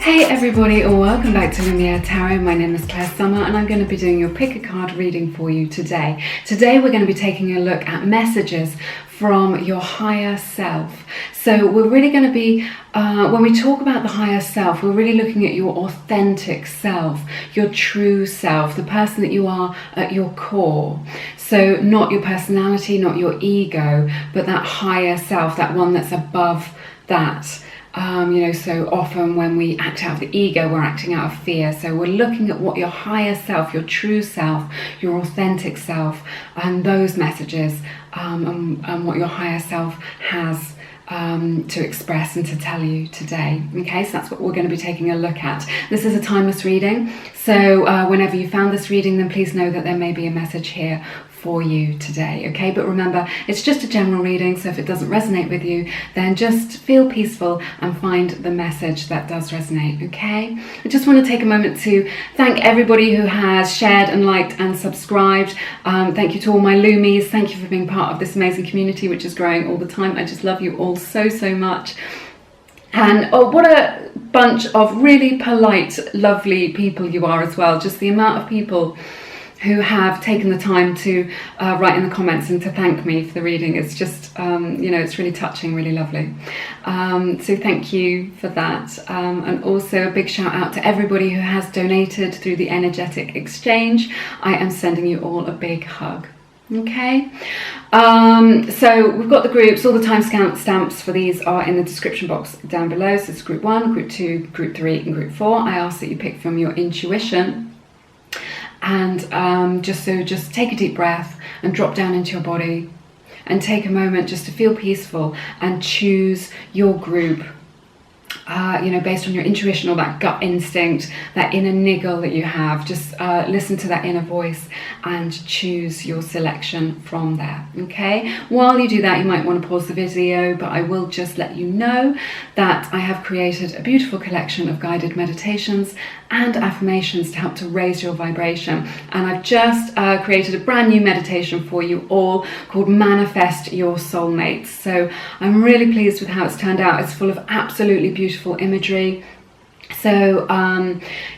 Hey everybody, and welcome back to Lumiere Tarot. My name is Clair Summer and I'm going to be doing your pick a card reading for you today. Today we're going to be taking a look at messages from your higher self. So we're really going to be, when we talk about the higher self, we're really looking at your authentic self, your true self, the person that you are at your core. So not your personality, not your ego, but that higher self, that one that's above that. So often when we act out of the ego, we're acting out of fear. So we're looking at what your higher self, your true self, your authentic self, and those messages, and what your higher self has to express and to tell you today. Okay, so that's what we're going to be taking a look at. This is a timeless reading. So whenever you found this reading, then please know that there may be a message here for you today, okay? But remember, it's just a general reading, so if it doesn't resonate with you, then just feel peaceful and find the message that does resonate, okay? I just want to take a moment to thank everybody who has shared and liked and subscribed. Thank you to all my Lumies. Thank you for being part of this amazing community, which is growing all the time. I just love you all so, so much. And oh, what a bunch of really polite, lovely people you are as well. Just the amount of people who have taken the time to write in the comments and to thank me for the reading. It's just, it's really touching, really lovely. So thank you for that. And also a big shout out to everybody who has donated through the energetic exchange. I am sending you all a big hug. Okay, so we've got the groups. All the time stamps for these are in the description box down below. So it's group 1, group 2, group 3 and group 4. I ask that you pick from your intuition. And just take a deep breath and drop down into your body and take a moment just to feel peaceful and choose your group, based on your intuition or that gut instinct, that inner niggle that you have. Just listen to that inner voice and choose your selection from there, okay? While you do that, you might want to pause the video, but I will just let you know that I have created a beautiful collection of guided meditations and affirmations to help to raise your vibration. And I've just created a brand new meditation for you all called Manifest Your Soulmates. So I'm really pleased with how it's turned out. It's full of absolutely beautiful imagery. So,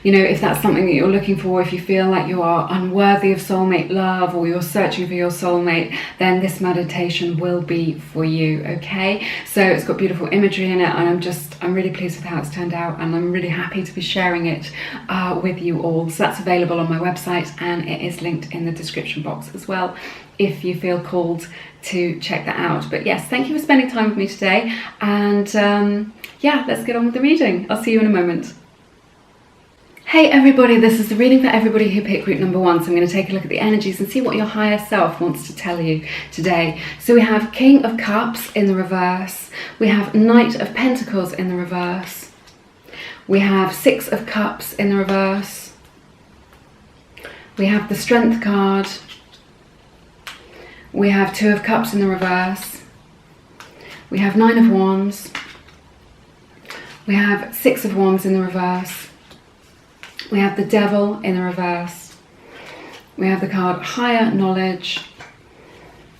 if that's something that you're looking for, if you feel like you are unworthy of soulmate love or you're searching for your soulmate, then this meditation will be for you, okay? So it's got beautiful imagery in it, and I'm really pleased with how it's turned out, and I'm really happy to be sharing it with you all. So that's available on my website, and it is linked in the description box as well, if you feel called to check that out. But yes, thank you for spending time with me today, and let's get on with the reading. I'll see you in a moment. Hey everybody, this is the reading for everybody who picked group number 1. So I'm going to take a look at the energies and see what your higher self wants to tell you today. So we have King of Cups in the reverse. We have Knight of Pentacles in the reverse. We have 6 of Cups in the reverse. We have the Strength card. We have 2 of Cups in the reverse. We have 9 of Wands. We have 6 of Wands in the reverse. We have the Devil in the reverse. We have the card Higher Knowledge.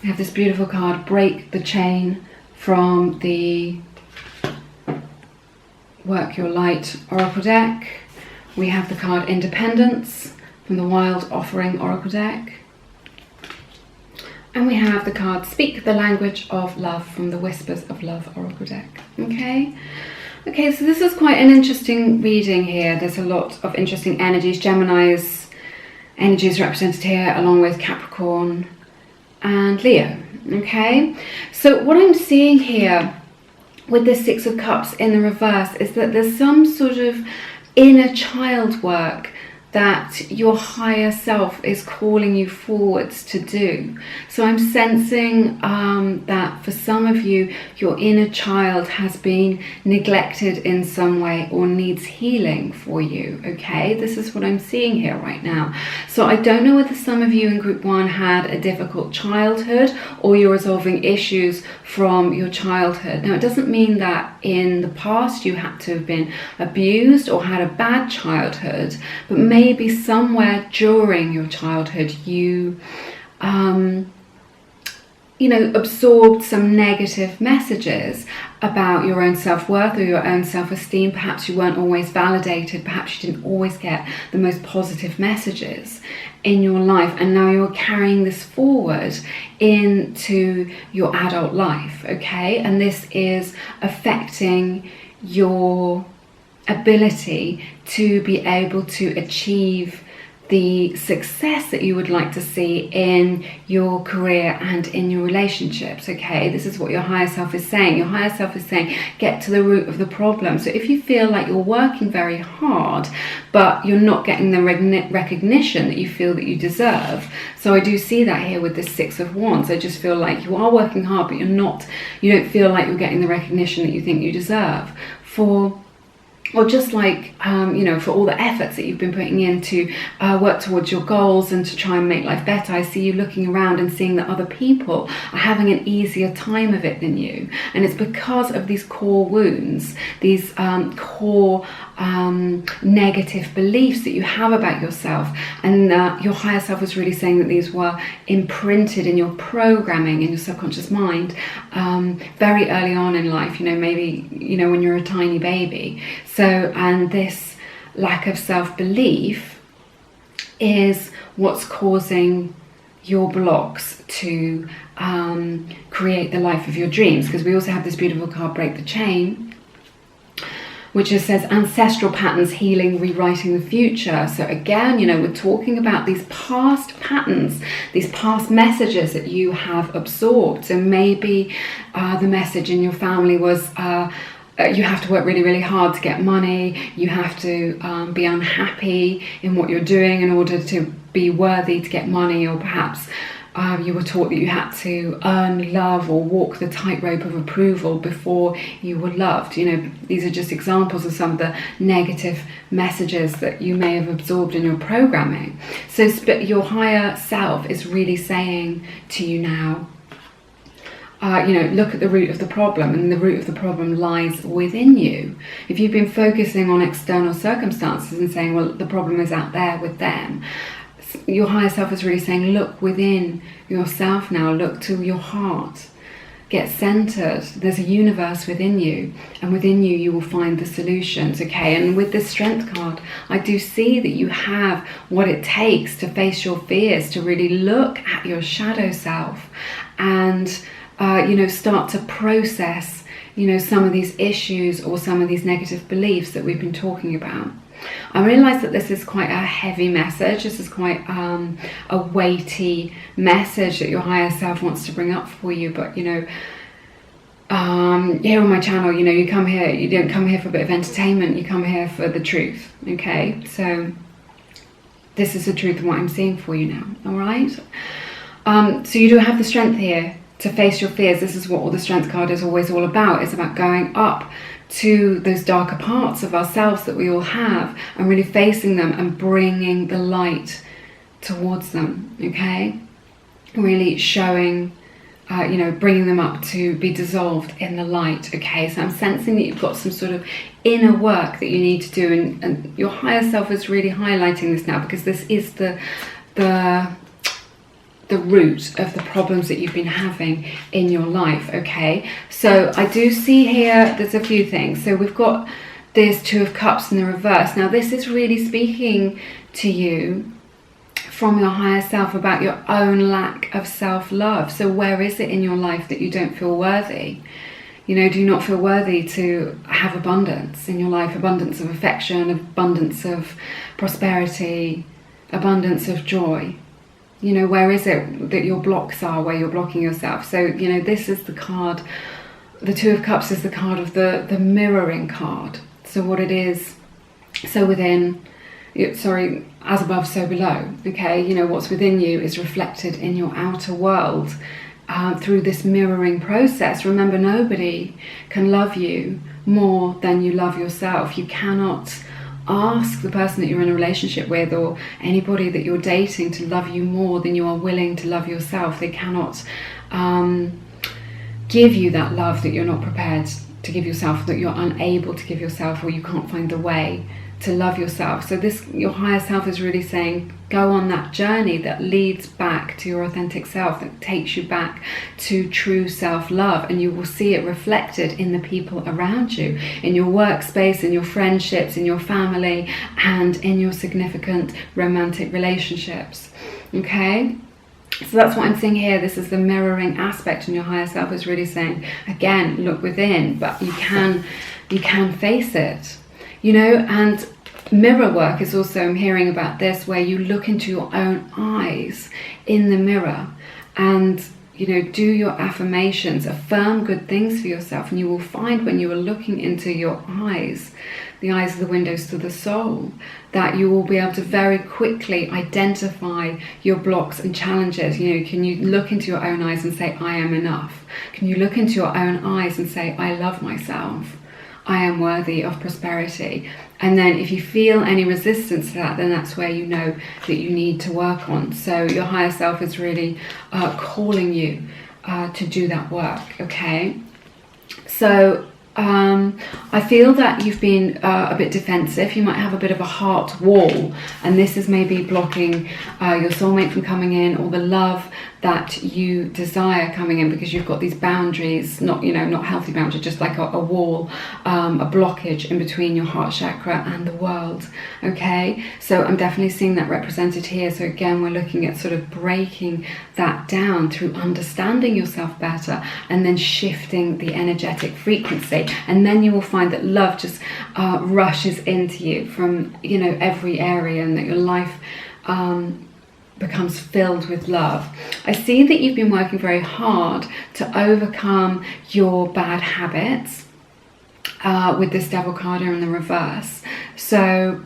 We have this beautiful card Break the Chain from the Work Your Light Oracle deck. We have the card Independence from the Wild Offering Oracle deck. And we have the card Speak the Language of Love from the Whispers of Love Oracle deck. Okay, so this is quite an interesting reading here. There's a lot of interesting energies. Gemini's energy is represented here, along with Capricorn and Leo. Okay, so what I'm seeing here with this 6 of Cups in the reverse is that there's some sort of inner child work that your higher self is calling you forwards to do. So I'm sensing that for some of you, your inner child has been neglected in some way or needs healing for you, okay? This is what I'm seeing here right now. So I don't know whether some of you in group 1 had a difficult childhood or you're resolving issues from your childhood. Now, it doesn't mean that in the past you had to have been abused or had a bad childhood, but maybe somewhere during your childhood you absorbed some negative messages about your own self-worth or your own self-esteem. Perhaps you weren't always validated. Perhaps you didn't always get the most positive messages in your life, and now you're carrying this forward into your adult life, okay? And this is affecting your ability to be able to achieve the success that you would like to see in your career and in your relationships, okay? This is what your higher self is saying. Your higher self is saying, get to the root of the problem. So if you feel like you're working very hard, but you're not getting the recognition that you feel that you deserve, so I do see that here with this Six of Wands. I just feel like you are working hard, but you don't feel like you're getting the recognition that you think you deserve or just like, for all the efforts that you've been putting in to work towards your goals and to try and make life better. I see you looking around and seeing that other people are having an easier time of it than you. And it's because of these core wounds, these core negative beliefs that you have about yourself. And your higher self was really saying that these were imprinted in your programming, in your subconscious mind, very early on in life, maybe, when you're a tiny baby. So, and this lack of self-belief is what's causing your blocks to create the life of your dreams. Because we also have this beautiful card, Break the Chain, which just says ancestral patterns, healing, rewriting the future. So again, we're talking about these past patterns, these past messages that you have absorbed. So maybe the message in your family was, you have to work really, really hard to get money. You have to be unhappy in what you're doing in order to be worthy to get money. Or perhaps you were taught that you had to earn love or walk the tightrope of approval before you were loved. These are just examples of some of the negative messages that you may have absorbed in your programming. So your higher self is really saying to you now, look at the root of the problem, and the root of the problem lies within you. If you've been focusing on external circumstances and saying, well, the problem is out there with them, your higher self is really saying, look within yourself now, look to your heart, get centered. There's a universe within you, and within you, you will find the solutions, okay? And with this Strength card, I do see that you have what it takes to face your fears, to really look at your shadow self and start to process, some of these issues or some of these negative beliefs that we've been talking about. I realise that this is quite a heavy message. This is quite a weighty message that your higher self wants to bring up for you. But, here on my channel, you come here, you don't come here for a bit of entertainment. You come here for the truth, okay? So this is the truth of what I'm seeing for you now, all right? So you do have the strength here to face your fears. This is what all the Strength card is always all about. It's about going up to those darker parts of ourselves that we all have and really facing them and bringing the light towards them, okay? Really showing, bringing them up to be dissolved in the light, okay? So I'm sensing that you've got some sort of inner work that you need to do, and your higher self is really highlighting this now because this is the root of the problems that you've been having in your life, okay? So I do see here, there's a few things. So we've got this Two of Cups in the reverse. Now this is really speaking to you from your higher self about your own lack of self-love. So where is it in your life that you don't feel worthy? Do you not feel worthy to have abundance in your life? Abundance of affection, abundance of prosperity, abundance of joy. Where is it that your blocks are, where you're blocking yourself? So, this is the card, the Two of Cups is the card of the mirroring card. So what it is, so within, as above, so below, okay? What's within you is reflected in your outer world through this mirroring process. Remember, nobody can love you more than you love yourself. You cannot ask the person that you're in a relationship with or anybody that you're dating to love you more than you are willing to love yourself. They cannot give you that love that you're not prepared to give yourself, that you're unable to give yourself, or you can't find the way to love yourself. So this, your higher self is really saying, go on that journey that leads back to your authentic self, that takes you back to true self-love, and you will see it reflected in the people around you, in your workspace, in your friendships, in your family, and in your significant romantic relationships. Okay? So that's what I'm seeing here. This is the mirroring aspect, and your higher self is really saying, again, look within, but you can face it. You know, and mirror work is also, I'm hearing about this, where you look into your own eyes in the mirror and, you know, do your affirmations, affirm good things for yourself, and you will find when you are looking into your eyes, the eyes are the windows to the soul, that you will be able to very quickly identify your blocks and challenges. You know, can you look into your own eyes and say, I am enough? Can you look into your own eyes and say, I love myself? I am worthy of prosperity. And then if you feel any resistance to that, then that's where you know that you need to work on. So your higher self is really calling you to do that work, okay? So I feel that you've been a bit defensive. You might have a bit of a heart wall, and this is maybe blocking your soulmate from coming in, or the love that you desire coming in, because you've got these boundaries, not, you know, not healthy boundaries, just like a wall, a blockage in between your heart chakra and the world. Okay, so I'm definitely seeing that represented here. So again, we're looking at sort of breaking that down through understanding yourself better, and then shifting the energetic frequency, and then you will find that love just rushes into you from, you know, every area, and that your life becomes filled with love. I see that you've been working very hard to overcome your bad habits with this Devil card in the reverse. So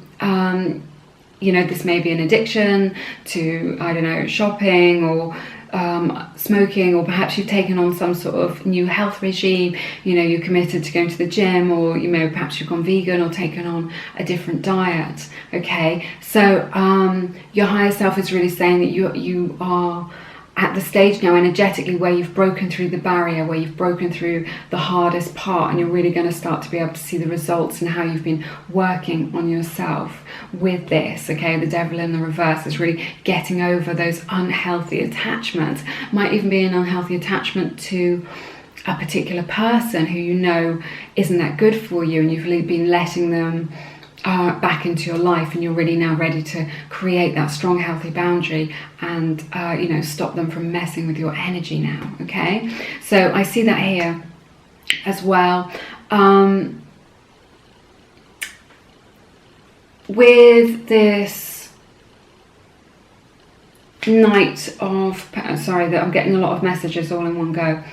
you know, this may be an addiction to, I don't know, shopping or smoking, or perhaps you've taken on some sort of new health regime. You know, you're committed to going to the gym, or you know, perhaps you've gone vegan or taken on a different diet. Okay, so your higher self is really saying that you are at the stage now energetically where you've broken through the barrier, where you've broken through the hardest part, and you're really going to start to be able to see the results and how you've been working on yourself with this. Okay, the Devil in the reverse is really getting over those unhealthy attachments. Might even be an unhealthy attachment to a particular person who you know isn't that good for you, and you've really been letting them back into your life, and you're really now ready to create that strong healthy boundary and you know, stop them from messing with your energy now. Okay, so I see that here as well. With this Knight of, sorry that I'm getting a lot of messages all in one go.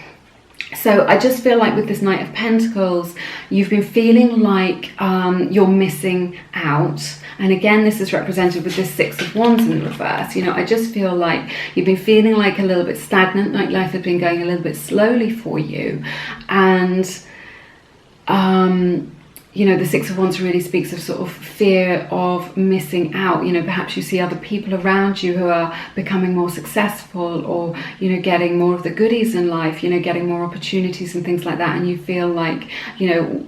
So I just feel like with this Knight of Pentacles, you've been feeling like you're missing out. And again, this is represented with this Six of Wands in the reverse. You know, I just feel like you've been feeling like a little bit stagnant, like life has been going a little bit slowly for you. And you know, the Six of Wands really speaks of sort of fear of missing out. You know, perhaps you see other people around you who are becoming more successful, or, you know, getting more of the goodies in life, you know, getting more opportunities and things like that. And you feel like, you know,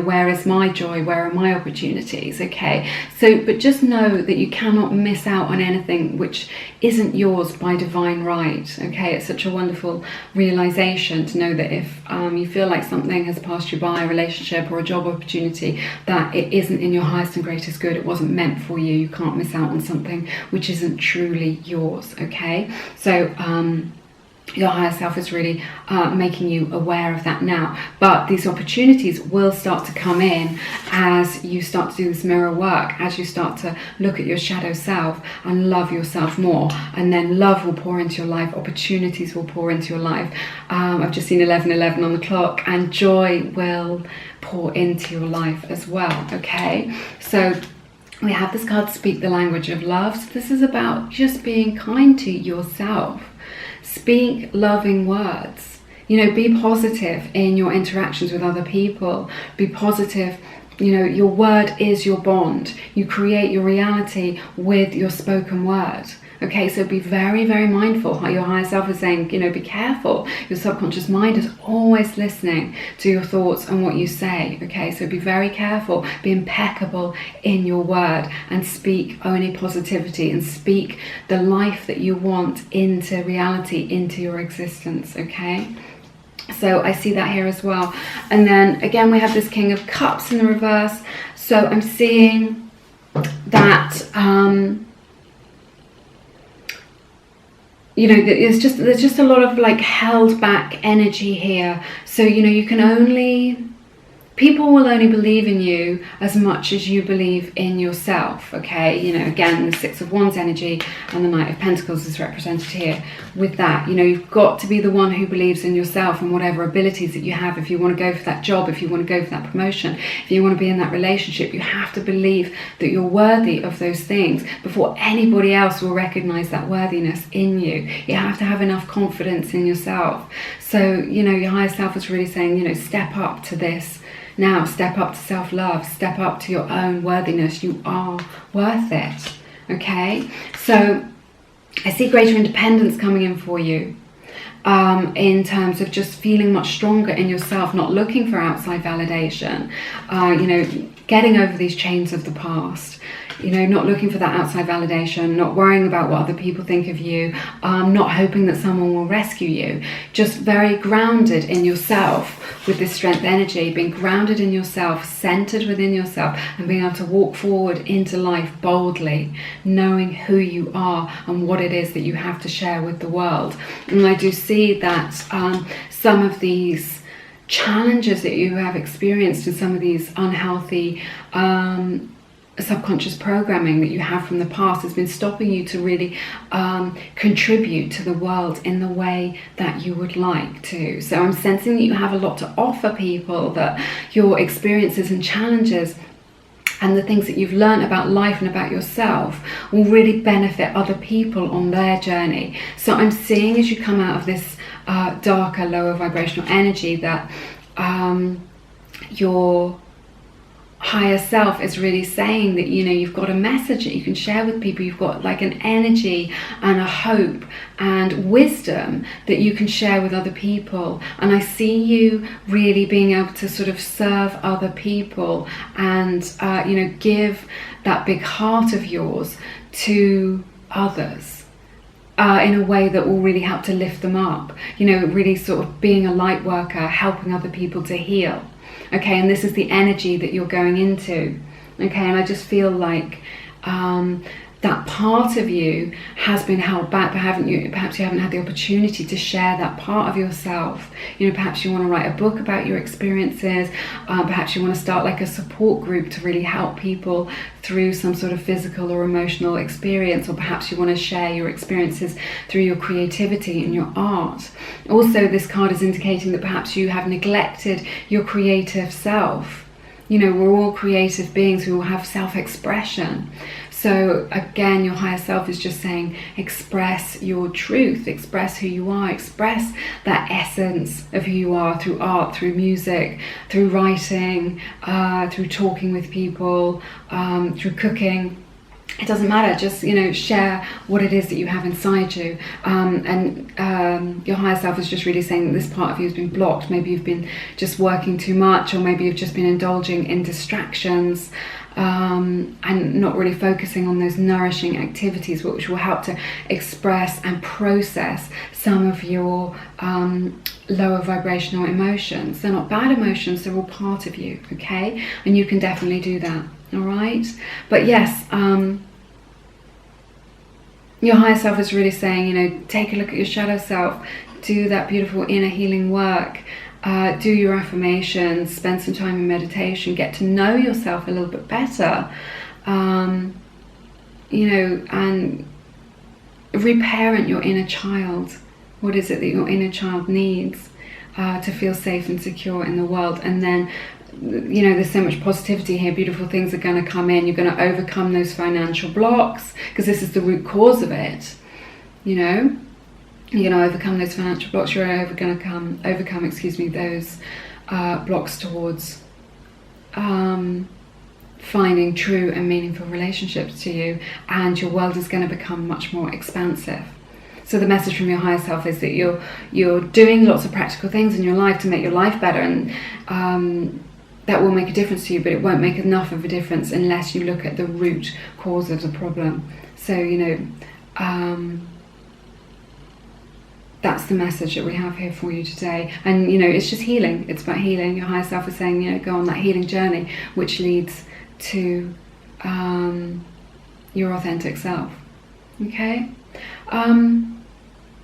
where is my joy? Where are my opportunities? Okay, so, but just know that you cannot miss out on anything which isn't yours by divine right. Okay, it's such a wonderful realization to know that if you feel like something has passed you by, a relationship or a job opportunity, that it isn't in your highest and greatest good, it wasn't meant for you. You can't miss out on something which isn't truly yours. Okay, so your higher self is really making you aware of that now. But these opportunities will start to come in as you start to do this mirror work, as you start to look at your shadow self and love yourself more. And then love will pour into your life, opportunities will pour into your life. I've just seen 11:11 on the clock, and joy will pour into your life as well. Okay, so we have this card, Speak the Language of Love. So this is about just being kind to yourself. Speak loving words. You know, be positive in your interactions with other people. Be positive. You know, your word is your bond. You create your reality with your spoken word. Okay, so be very, very mindful. Your higher self is saying, you know, be careful. Your subconscious mind is always listening to your thoughts and what you say. Okay, so be very careful. Be impeccable in your word and speak only positivity and speak the life that you want into reality, into your existence. Okay, so I see that here as well. And then again, we have this King of Cups in the reverse. So I'm seeing that you know, there's just a lot of like held back energy here. So, you know, you can only, people will only believe in you as much as you believe in yourself, okay? You know, again, the Six of Wands energy and the Knight of Pentacles is represented here with that. You know, you've got to be the one who believes in yourself and whatever abilities that you have. If you want to go for that job, if you want to go for that promotion, if you want to be in that relationship, you have to believe that you're worthy of those things before anybody else will recognize that worthiness in you. You have to have enough confidence in yourself. So, you know, your higher self is really saying, you know, step up to this. Now, step up to self-love, step up to your own worthiness. You are worth it, okay? So I see greater independence coming in for you in terms of just feeling much stronger in yourself, not looking for outside validation, you know, getting over these chains of the past. You know, not looking for that outside validation, not worrying about what other people think of you, not hoping that someone will rescue you. Just very grounded in yourself with this strength energy, being grounded in yourself, centered within yourself, and being able to walk forward into life boldly, knowing who you are and what it is that you have to share with the world. And I do see that some of these challenges that you have experienced and some of these unhealthy subconscious programming that you have from the past has been stopping you to really contribute to the world in the way that you would like to. So I'm sensing that you have a lot to offer people, that your experiences and challenges and the things that you've learned about life and about yourself will really benefit other people on their journey. So I'm seeing as you come out of this darker, lower vibrational energy that your higher self is really saying that, you know, you've got a message that you can share with people. You've got like an energy and a hope and wisdom that you can share with other people. And I see you really being able to sort of serve other people and you know, give that big heart of yours to others in a way that will really help to lift them up. You know, really sort of being a light worker, helping other people to heal. Okay, and this is the energy that you're going into. Okay, and I just feel like that part of you has been held back, but perhaps you haven't had the opportunity to share that part of yourself. You know, perhaps you want to write a book about your experiences, perhaps you want to start like a support group to really help people through some sort of physical or emotional experience, or perhaps you want to share your experiences through your creativity and your art. Also, this card is indicating that perhaps you have neglected your creative self. You know, we're all creative beings who will have self-expression. So again, your higher self is just saying, express your truth, express who you are, express that essence of who you are through art, through music, through writing, through talking with people, through cooking. It doesn't matter, just, you know, share what it is that you have inside you. Your higher self is just really saying that this part of you has been blocked. Maybe you've been just working too much, or maybe you've just been indulging in distractions and not really focusing on those nourishing activities which will help to express and process some of your lower vibrational emotions. They're not bad emotions, they're all part of you, okay? And you can definitely do that, all right? But yes, your higher self is really saying, you know, take a look at your shadow self, do that beautiful inner healing work, do your affirmations, spend some time in meditation, get to know yourself a little bit better, you know, and reparent your inner child. What is it that your inner child needs to feel safe and secure in the world? And then, you know, there's so much positivity here. Beautiful things are going to come in. You're going to overcome those financial blocks, because this is the root cause of it. You know, you're going to overcome those financial blocks. You're going to overcome those blocks towards finding true and meaningful relationships to you, and your world is going to become much more expansive. So the message from your higher self is that you're doing lots of practical things in your life to make your life better, and that will make a difference to you, but it won't make enough of a difference unless you look at the root cause of the problem. So, that's the message that we have here for you today. And, it's just healing. It's about healing. Your higher self is saying, go on that healing journey, which leads to your authentic self. Okay?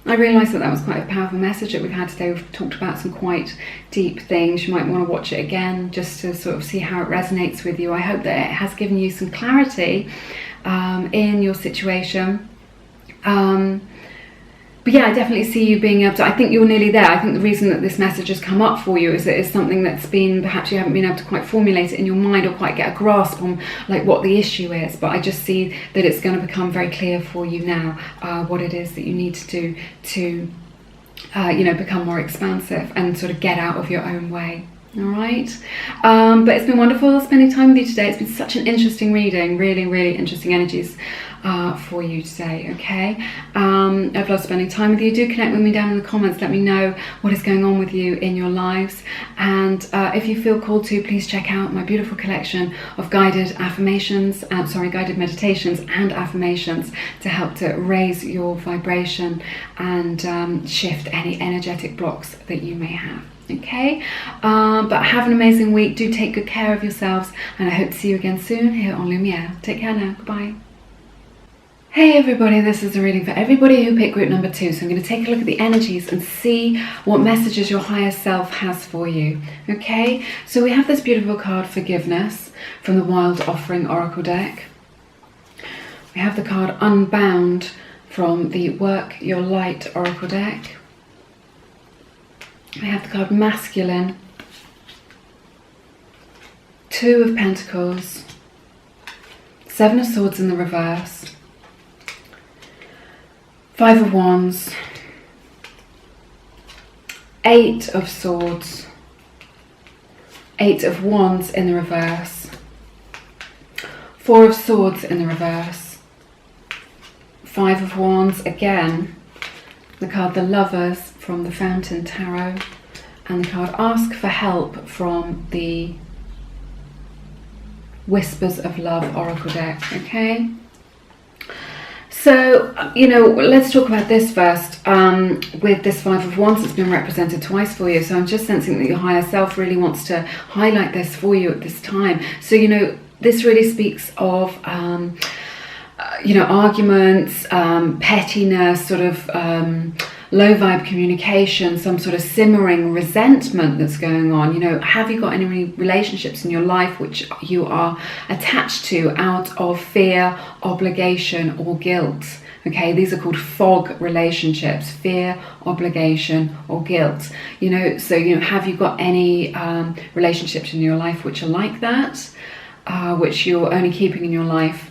I realised that was quite a powerful message that we've had today. We've talked about some quite deep things. You might want to watch it again just to sort of see how it resonates with you. I hope that it has given you some clarity in your situation. But yeah, I definitely see you being able to, I think you're nearly there. I think the reason that this message has come up for you is that it's something that's been, perhaps you haven't been able to quite formulate it in your mind or quite get a grasp on like what the issue is. But I just see that it's going to become very clear for you now what it is that you need to do to, become more expansive and sort of get out of your own way. All right, but it's been wonderful spending time with you today. It's been such an interesting reading, really, really interesting energies for you today. Okay, I've loved spending time with you. Do connect with me down in the comments. Let me know what is going on with you in your lives, and if you feel called to, please check out my beautiful collection of guided meditations and affirmations to help to raise your vibration and shift any energetic blocks that you may have. Okay, but have an amazing week. Do take good care of yourselves, and I hope to see you again soon here on Lumiere. Take care now. Goodbye. Hey everybody, this is a reading for everybody who picked group number 2. So I'm going to take a look at the energies and see what messages your higher self has for you. Okay, so we have this beautiful card, Forgiveness, from the Wild Offering Oracle deck. We have the card Unbound from the Work Your Light Oracle deck. We have the card Masculine, 2 of Pentacles, 7 of Swords in the reverse, 5 of Wands, 8 of Swords, 8 of Wands in the reverse, 4 of Swords in the reverse, 5 of Wands again, the card The Lovers from the Fountain Tarot, and the card Ask for Help from the Whispers of Love Oracle deck. Okay, so let's talk about this first. With this 5 of Wands, it's been represented twice for you, so I'm just sensing that your higher self really wants to highlight this for you at this time. So this really speaks of arguments, pettiness, sort of low vibe communication, some sort of simmering resentment that's going on. Have you got any relationships in your life which you are attached to out of fear, obligation, or guilt? Okay, these are called fog relationships: fear, obligation, or guilt. Have you got any relationships in your life which are like that, which you're only keeping in your life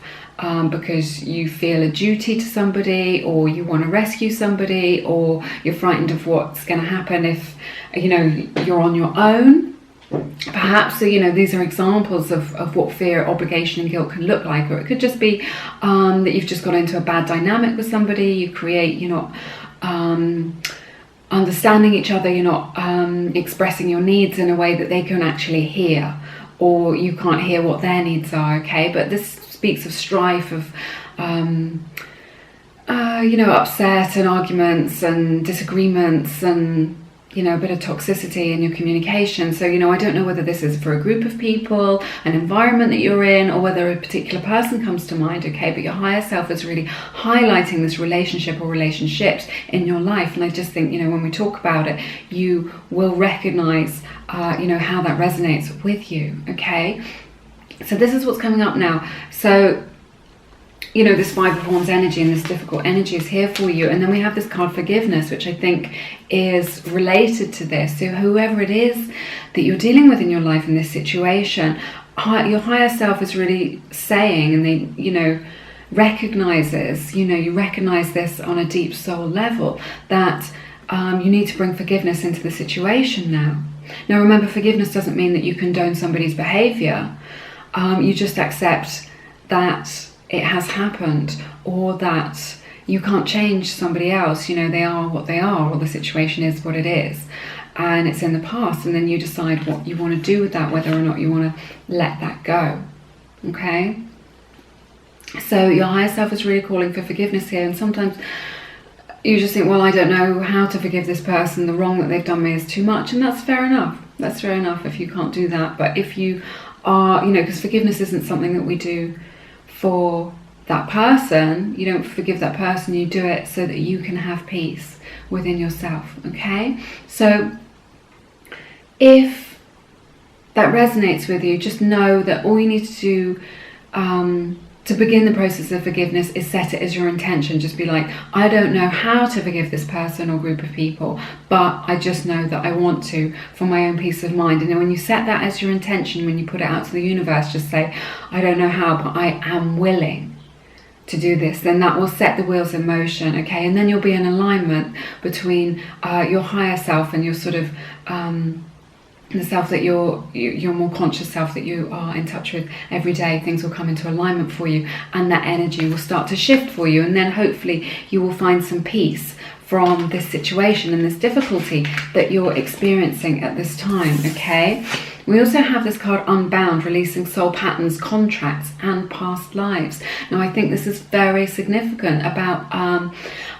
because you feel a duty to somebody, or you want to rescue somebody, or you're frightened of what's going to happen if you're on your own? Perhaps these are examples of what fear, obligation, and guilt can look like. Or it could just be that you've just got into a bad dynamic with somebody. You're not understanding each other. You're not expressing your needs in a way that they can actually hear, or you can't hear what their needs are. Okay, but this speaks of strife, of upset and arguments and disagreements, and a bit of toxicity in your communication. So I don't know whether this is for a group of people, an environment that you're in, or whether a particular person comes to mind. Okay, but your higher self is really highlighting this relationship or relationships in your life, and I just think when we talk about it, you will recognize how that resonates with you. Okay, so this is what's coming up now. So this 5 of Wands energy and this difficult energy is here for you. And then we have this card Forgiveness, which I think is related to this. So whoever it is that you're dealing with in your life in this situation, your higher self is really saying, and they, recognizes, you recognize this on a deep soul level, that you need to bring forgiveness into the situation now. Now remember, forgiveness doesn't mean that you condone somebody's behavior. you just accept that it has happened, or that you can't change somebody else. You know, they are what they are, or the situation is what it is, and it's in the past, and then you decide what you want to do with that, whether or not you want to let that go. Okay? So your higher self is really calling for forgiveness here, and sometimes you just think, well, I don't know how to forgive this person, the wrong that they've done me is too much, and that's fair enough. That's fair enough if you can't do that. But if you are, you know, because forgiveness isn't something that we do for that person, you don't forgive that person, you do it so that you can have peace within yourself. Okay? So if that resonates with you, just know that all you need to do to begin the process of forgiveness is set it as your intention. Just be like, I don't know how to forgive this person or group of people, but I just know that I want to for my own peace of mind. And then when you set that as your intention, when you put it out to the universe, just say, I don't know how, but I am willing to do this. Then that will set the wheels in motion. Okay? And then you'll be in alignment between your higher self and your sort of the self that your more conscious self that you are in touch with every day. Things will come into alignment for you, and that energy will start to shift for you, and then hopefully you will find some peace from this situation and this difficulty that you're experiencing at this time. Okay? We also have this card, Unbound, releasing soul patterns, contracts, and past lives. Now, I think this is very significant about,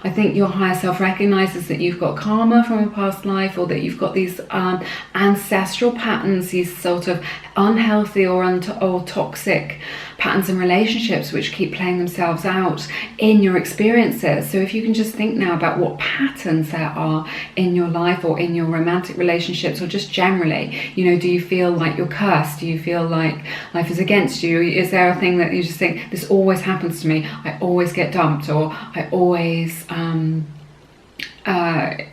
I think your higher self recognizes that you've got karma from a past life, or that you've got these ancestral patterns, these sort of unhealthy or toxic patterns and relationships which keep playing themselves out in your experiences. So if you can just think now about what patterns there are in your life, or in your romantic relationships, or just generally, you know, do you feel like you're cursed? Do you feel like life is against you? Is there a thing that you just think, this always happens to me, I always get dumped, or I always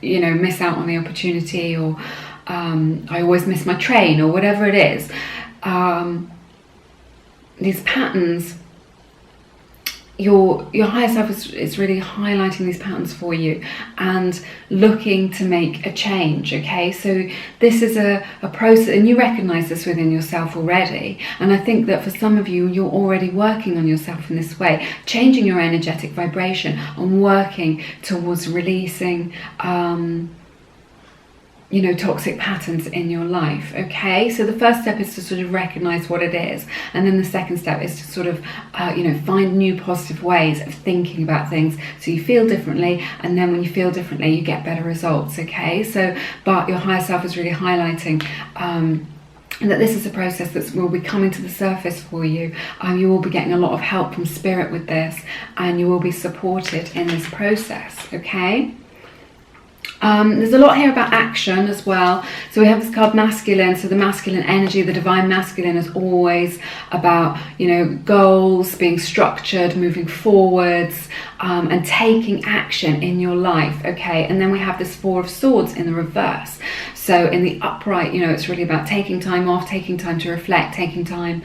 you know, miss out on the opportunity, or I always miss my train, or whatever it is. These patterns, your higher self is really highlighting these patterns for you and looking to make a change. Okay, so this is a process, and you recognize this within yourself already, and I think that for some of you, you're already working on yourself in this way, changing your energetic vibration and working towards releasing you know, toxic patterns in your life. Okay, so the first step is to sort of recognize what it is, and then the second step is to sort of you know, find new positive ways of thinking about things so you feel differently, and then when you feel differently you get better results. Okay, so but your higher self is really highlighting that this is a process that will be coming to the surface for you. You will be getting a lot of help from spirit with this, and you will be supported in this process. Okay. There's a lot here about action as well. So we have this card, masculine. So the masculine energy, the divine masculine, is always about, you know, goals, being structured, moving forwards, and taking action in your life. Okay, and then we have this Four of Swords in the reverse. So in the upright, you know, it's really about taking time off, taking time to reflect, taking time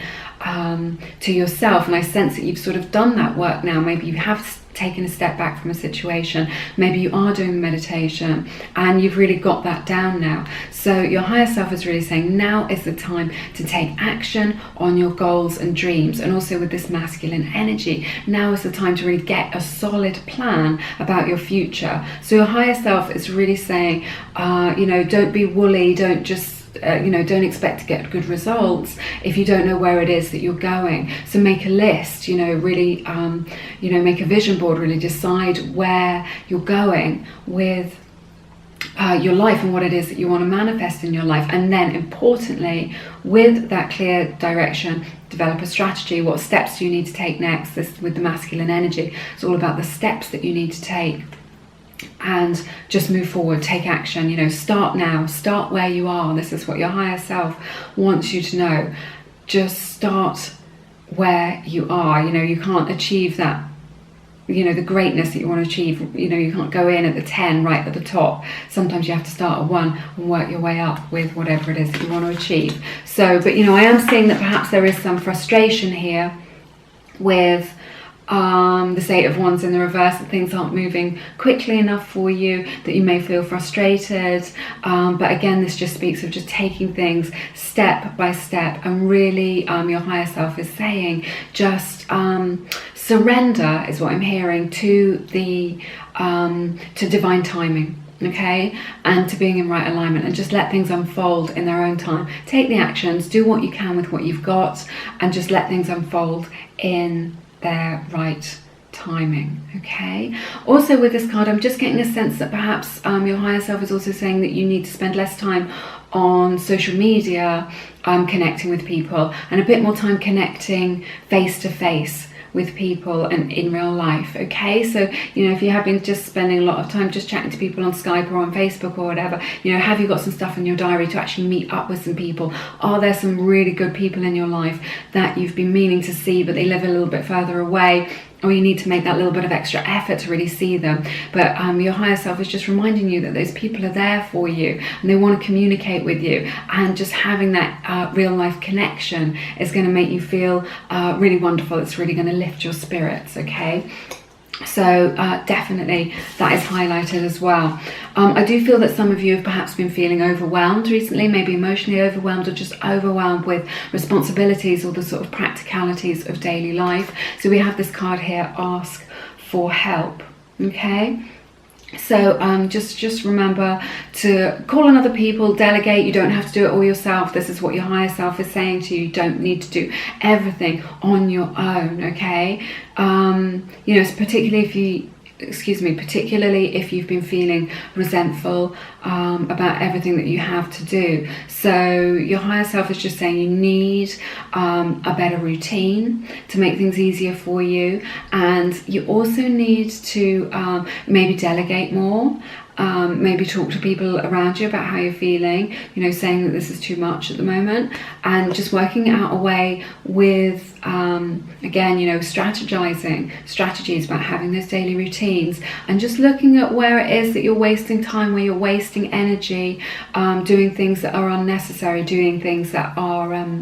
to yourself. And I sense that you've sort of done that work now. Maybe you have taken a step back from a situation, maybe you are doing meditation and you've really got that down now. So your higher self is really saying now is the time to take action on your goals and dreams. And also with this masculine energy, now is the time to really get a solid plan about your future. So your higher self is really saying, you know, don't be woolly, don't just you know, don't expect to get good results if you don't know where it is that you're going. So make a list, you know, really you know, make a vision board, really decide where you're going with your life and what it is that you want to manifest in your life. And then importantly, with that clear direction, develop a strategy. What steps do you need to take next? This with the masculine energy, it's all about the steps that you need to take. And just move forward, take action, you know, start now, start where you are. This is what your higher self wants you to know. Just start where you are. You know, you can't achieve that, you know, the greatness that you want to achieve. You know, you can't go in at the 10 right at the top. Sometimes you have to start at 1 and work your way up with whatever it is that you want to achieve. So, but you know, I am seeing that perhaps there is some frustration here with this Eight of Wands in the reverse, that things aren't moving quickly enough for you, that you may feel frustrated. But again, this just speaks of just taking things step by step, and really your higher self is saying just surrender, is what I'm hearing, to the to divine timing. Okay, and to being in right alignment, and just let things unfold in their own time. Take the actions, do what you can with what you've got, and just let things unfold in their right timing. Okay, also with this card, I'm just getting a sense that perhaps your higher self is also saying that you need to spend less time on social media connecting with people, and a bit more time connecting face to face with people and in real life. Okay, so if you have been just spending a lot of time just chatting to people on Skype or on Facebook or whatever, have you got some stuff in your diary to actually meet up with some people? Are there some really good people in your life that you've been meaning to see, but they live a little bit further away, or you need to make that little bit of extra effort to really see them? But your higher self is just reminding you that those people are there for you, and they want to communicate with you, and just having that real life connection is going to make you feel really wonderful. It's really going to lift your spirits. Okay, so definitely that is highlighted as well. I do feel that some of you have perhaps been feeling overwhelmed recently, maybe emotionally overwhelmed, or just overwhelmed with responsibilities or the sort of practicalities of daily life. So we have this card here, ask for help. Okay, so just remember to call on other people, delegate. You don't have to do it all yourself. This is what your higher self is saying to you. You don't need to do everything on your own. Okay, particularly if you've been feeling resentful about everything that you have to do. So your higher self is just saying you need a better routine to make things easier for you, and you also need to maybe delegate more. Maybe talk to people around you about how you're feeling, saying that this is too much at the moment, and just working out a way with again, strategizing strategies about having those daily routines, and just looking at where it is that you're wasting time, where you're wasting energy, doing things that are unnecessary, doing things that are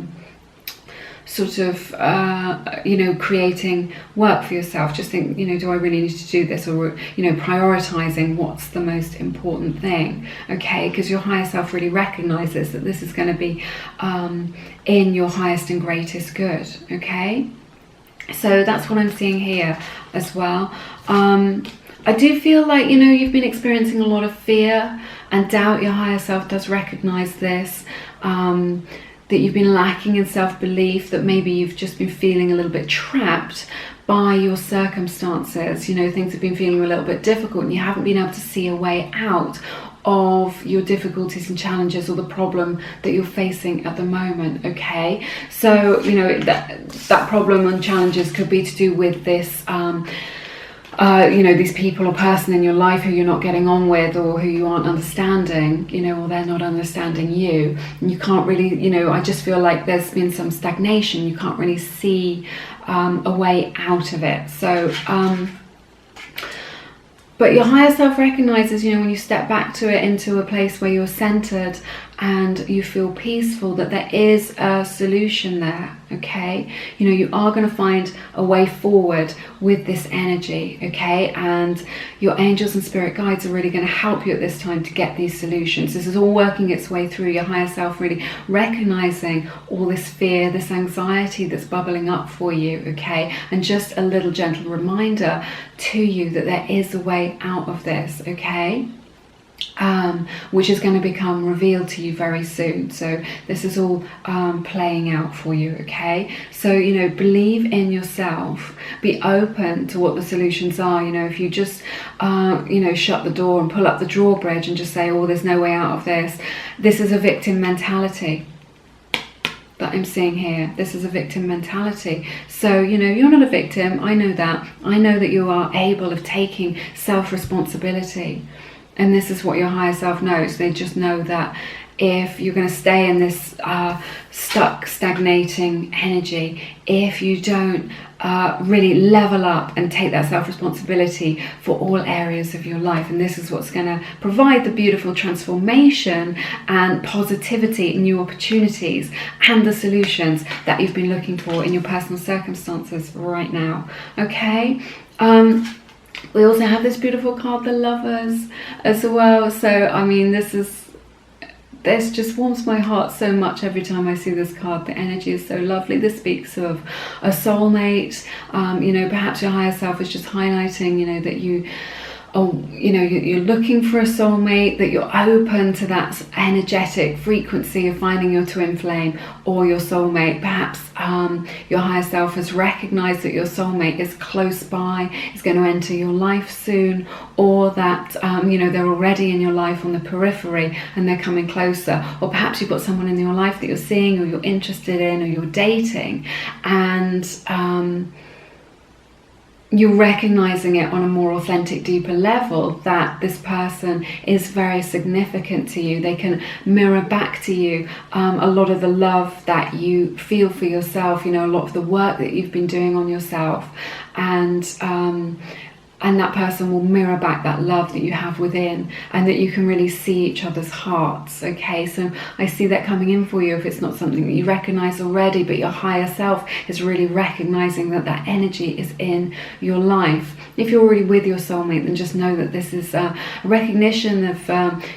creating work for yourself. Just think, do I really need to do this? Or, prioritizing what's the most important thing. Okay, because your higher self really recognizes that this is going to be in your highest and greatest good. Okay, so that's what I'm seeing here as well. I do feel like, you've been experiencing a lot of fear and doubt. Your higher self does recognize this. That you've been lacking in self-belief, that maybe you've just been feeling a little bit trapped by your circumstances. Things have been feeling a little bit difficult, and you haven't been able to see a way out of your difficulties and challenges, or the problem that you're facing at the moment. Okay, so that problem and challenges could be to do with this these people or person in your life who you're not getting on with, or who you aren't understanding, or they're not understanding you, and you can't really, I just feel like there's been some stagnation. You can't really see a way out of it. So but your higher self recognizes, when you step back to it, into a place where you're centered and you feel peaceful, that there is a solution there. Okay, you are going to find a way forward with this energy. Okay, and your angels and spirit guides are really going to help you at this time to get these solutions. This is all working its way through. Your higher self really recognizing all this fear, this anxiety that's bubbling up for you. Okay, and just a little gentle reminder to you that there is a way out of this. Okay, which is going to become revealed to you very soon. So this is all playing out for you. Okay, so believe in yourself, be open to what the solutions are. If you just shut the door and pull up the drawbridge and just say, oh, there's no way out of this, this is a victim mentality that I'm seeing here. This is a victim mentality. So you're not a victim. I know that. I know that you are able of taking self-responsibility. And this is what your higher self knows. They just know that if you're going to stay in this stuck, stagnating energy, if you don't really level up and take that self-responsibility for all areas of your life. And this is what's going to provide the beautiful transformation and positivity, new opportunities, and the solutions that you've been looking for in your personal circumstances right now. Okay. We also have this beautiful card, the Lovers, as well. So I mean, this just warms my heart so much every time I see this card. The energy is so lovely. This speaks of a soulmate. You know, perhaps your higher self is just highlighting, you know, that you're looking for a soulmate, that you're open to that energetic frequency of finding your twin flame or your soulmate. Perhaps your higher self has recognized that your soulmate is close by, is going to enter your life soon, or that you know, they're already in your life on the periphery and they're coming closer. Or perhaps you've got someone in your life that you're seeing or you're interested in or you're dating, and you're recognizing it on a more authentic, deeper level, that this person is very significant to you. They can mirror back to you a lot of the love that you feel for yourself, you know, a lot of the work that you've been doing on yourself, and that person will mirror back that love that you have within, and that you can really see each other's hearts. Okay, so I see that coming in for you if it's not something that you recognize already, but your higher self is really recognizing that that energy is in your life. If you're already with your soulmate, then just know that this is a recognition of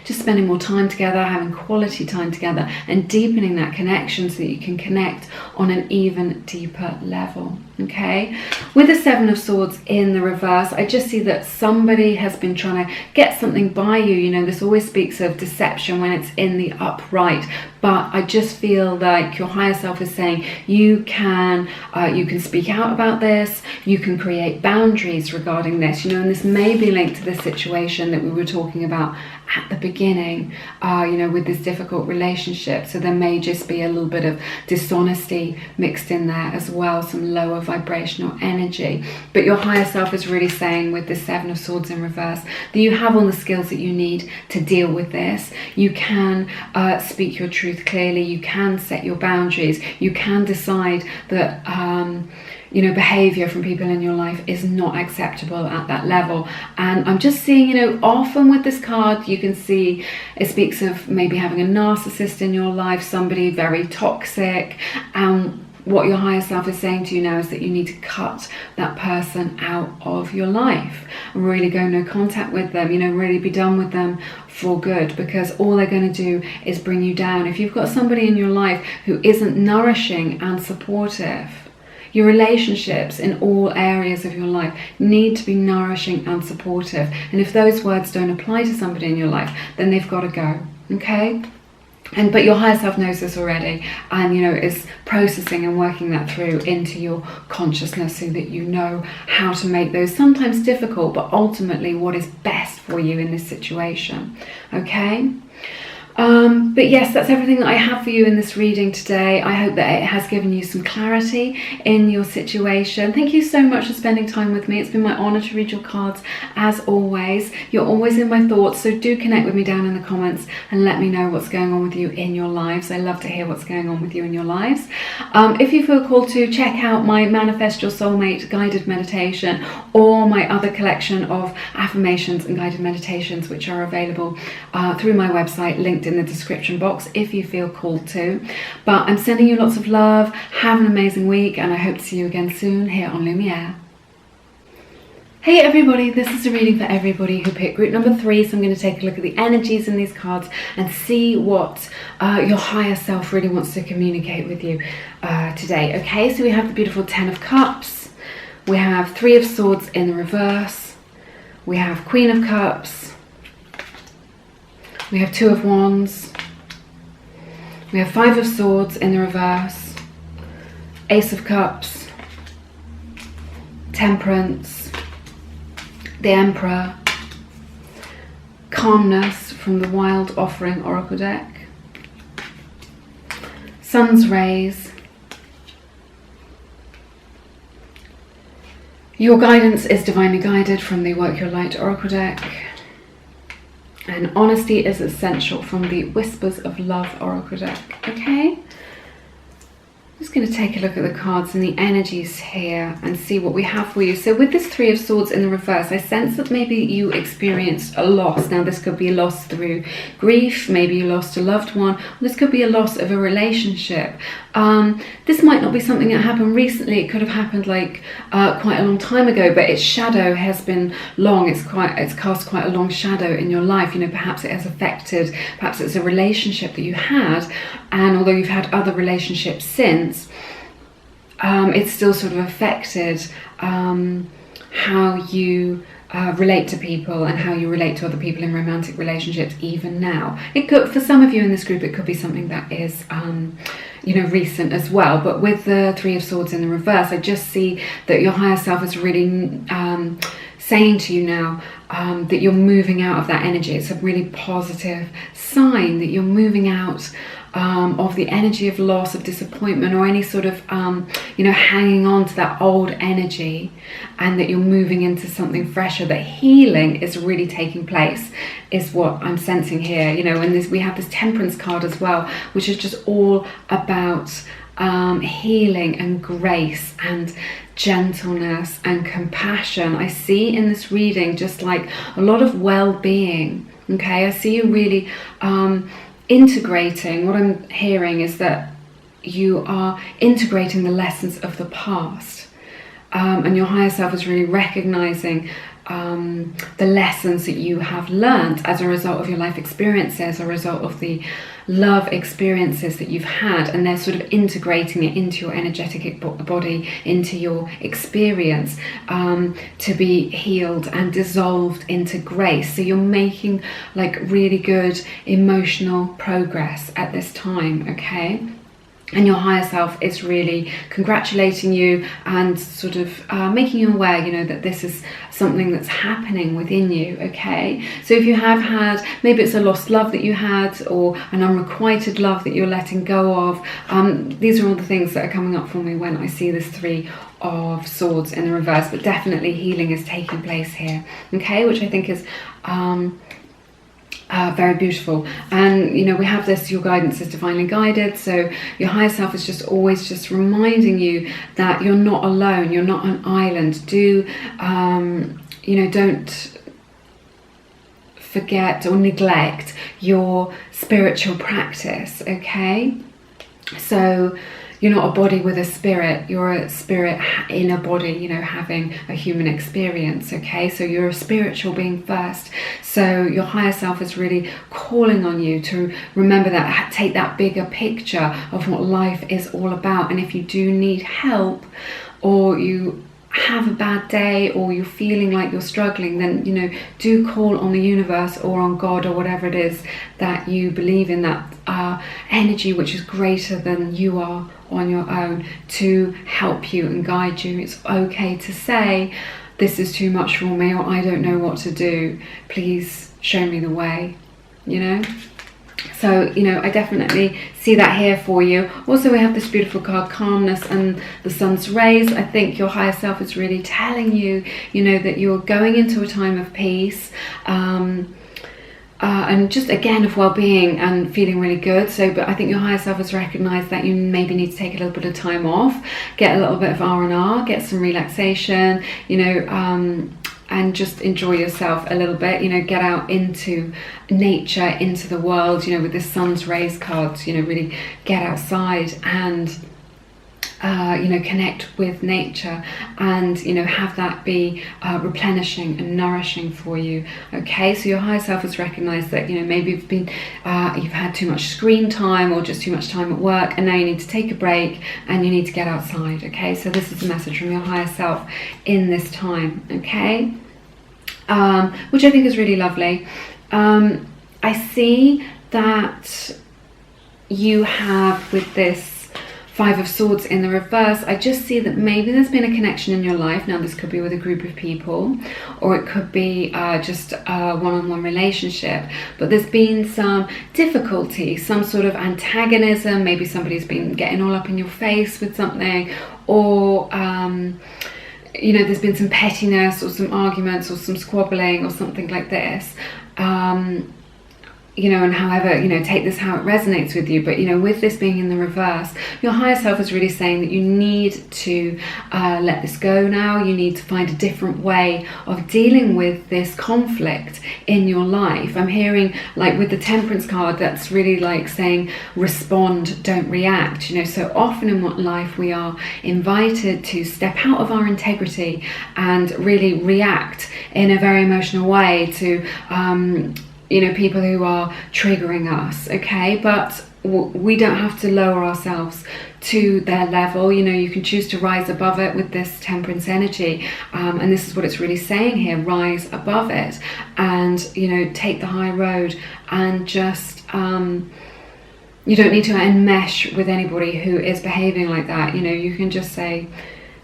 just spending more time together, having quality time together, and deepening that connection so that you can connect on an even deeper level. Okay, with the Seven of Swords in the reverse, I just see that somebody has been trying to get something by you. You know, this always speaks of deception when it's in the upright, but I just feel like your higher self is saying you can speak out about this, you can create boundaries regarding this, you know, and this may be linked to the situation that we were talking about at the beginning, you know, with this difficult relationship. So there may just be a little bit of dishonesty mixed in there as well, some lower vibrational energy. But your higher self is really saying with the Seven of Swords in reverse that you have all the skills that you need to deal with this. You can speak your truth clearly, you can set your boundaries, you can decide that you know, behavior from people in your life is not acceptable at that level. And I'm just seeing, you know, often with this card you can see it speaks of maybe having a narcissist in your life, somebody very toxic, and what your higher self is saying to you now is that you need to cut that person out of your life, really go no contact with them, you know, really be done with them for good, because all they're going to do is bring you down. If you've got somebody in your life who isn't nourishing and supportive, your relationships in all areas of your life need to be nourishing and supportive. And if those words don't apply to somebody in your life, then they've got to go. Okay? But your higher self knows this already, and you know, is processing and working that through into your consciousness so that you know how to make those sometimes difficult, but ultimately what is best for you in this situation. Okay? But yes, that's everything that I have for you in this reading today. I hope that it has given you some clarity in your situation. Thank you so much for spending time with me. It's been my honour to read your cards as always. You're always in my thoughts, so do connect with me down in the comments and let me know what's going on with you in your lives. I love to hear what's going on with you in your lives. If you feel called to, check out my Manifest Your Soulmate guided meditation or my other collection of affirmations and guided meditations, which are available through my website, linked in the description box if you feel called to. But I'm sending you lots of love. Have an amazing week, and I hope to see you again soon here on Lumiere. Hey everybody, this is a reading for everybody who picked group number 3, so I'm going to take a look at the energies in these cards and see what your higher self really wants to communicate with you today. Okay, so we have the beautiful 10 of Cups, we have 3 of Swords in the reverse, we have Queen of Cups, we have 2 of Wands, we have 5 of Swords in the reverse, Ace of Cups, Temperance, the Emperor, Calmness from the Wild Offering Oracle deck, Sun's Rays, your guidance is divinely guided from the Work Your Light Oracle deck, and honesty is essential from the Whispers of Love Oracle deck. Okay, I'm just going to take a look at the cards and the energies here and see what we have for you. So with this Three of Swords in the reverse, I sense that maybe you experienced a loss. Now this could be a loss through grief, maybe you lost a loved one, or this could be a loss of a relationship. This might not be something that happened recently. It could have happened like quite a long time ago, but its shadow has been long. It's cast quite a long shadow in your life. You know, perhaps it has affected, perhaps it's a relationship that you had, and although you've had other relationships since, it's still sort of affected how you relate to people and how you relate to other people in romantic relationships even now. It could, for some of you in this group, it could be something that is you know, recent as well. But with the Three of Swords in the reverse, I just see that your higher self is really saying to you now that you're moving out of that energy. It's a really positive sign that you're moving out of the energy of loss, of disappointment, or any sort of you know, hanging on to that old energy, and that you're moving into something fresher, that healing is really taking place, is what I'm sensing here. You know, and we have this Temperance card as well, which is just all about healing and grace and gentleness and compassion. I see in this reading just like a lot of well-being. Okay, I see you really integrating. What I'm hearing is that you are integrating the lessons of the past, and your higher self is really recognizing the lessons that you have learned as a result of your life experiences, as a result of the love experiences that you've had, and they're sort of integrating it into your energetic body, into your experience, to be healed and dissolved into grace. So you're making like really good emotional progress at this time, okay? And your higher self is really congratulating you and sort of making you aware, you know, that this is something that's happening within you, okay? So if you have had, maybe it's a lost love that you had, or an unrequited love that you're letting go of. These are all the things that are coming up for me when I see this Three of Swords in the reverse. But definitely healing is taking place here, okay? Which I think is very beautiful. And you know, we have this, your guidance is divinely guided, so your higher self is just always just reminding you that you're not alone, you're not an island. Do you know, don't forget or neglect your spiritual practice, okay? So you're not a body with a spirit, you're a spirit in a body, you know, having a human experience, okay? So you're a spiritual being first. So your higher self is really calling on you to remember that, take that bigger picture of what life is all about. And if you do need help, or you have a bad day, or you're feeling like you're struggling, then, you know, do call on the universe or on God or whatever it is that you believe in, that energy which is greater than you are on your own, to help you and guide you. It's okay to say, this is too much for me, or I don't know what to do, please show me the way, you know? So, you know, I definitely see that here for you. Also, we have this beautiful card, Calmness and the Sun's Rays. I think your higher self is really telling you, you know, that you're going into a time of peace, and just again of well-being and feeling really good. So, but I think your higher self has recognized that you maybe need to take a little bit of time off, get a little bit of R&R, get some relaxation, you know, and just enjoy yourself a little bit, you know, get out into nature, into the world, you know, with this Sun's Rays cards, you know, really get outside and you know, connect with nature, and, you know, have that be replenishing and nourishing for you, okay? So your higher self has recognized that, you know, maybe you've had too much screen time or just too much time at work, and now you need to take a break and you need to get outside, okay? So this is a message from your higher self in this time, okay? Which I think is really lovely. I see that you have, with this Five of Swords in the reverse, I just see that maybe there's been a connection in your life. Now this could be with a group of people, or it could be just a one-on-one relationship, but there's been some difficulty, some sort of antagonism. Maybe somebody's been getting all up in your face with something, or you know, there's been some pettiness or some arguments or some squabbling or something like this. and however, take this how it resonates with you. But, with this being in the reverse, your higher self is really saying that you need to let this go now. You need to find a different way of dealing with this conflict in your life. I'm hearing, like with the Temperance card, that's really like saying respond, don't react. So often in life we are invited to step out of our integrity and really react in a very emotional way to people who are triggering us, okay? But we don't have to lower ourselves to their level. You can choose to rise above it with this Temperance energy, and this is what it's really saying here: rise above it and take the high road, and just you don't need to enmesh with anybody who is behaving like that. You can just say,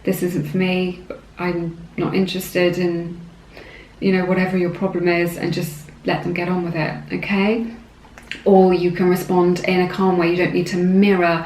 this isn't for me, I'm not interested in whatever your problem is, and just let them get on with it, okay? Or you can respond in a calm way. You don't need to mirror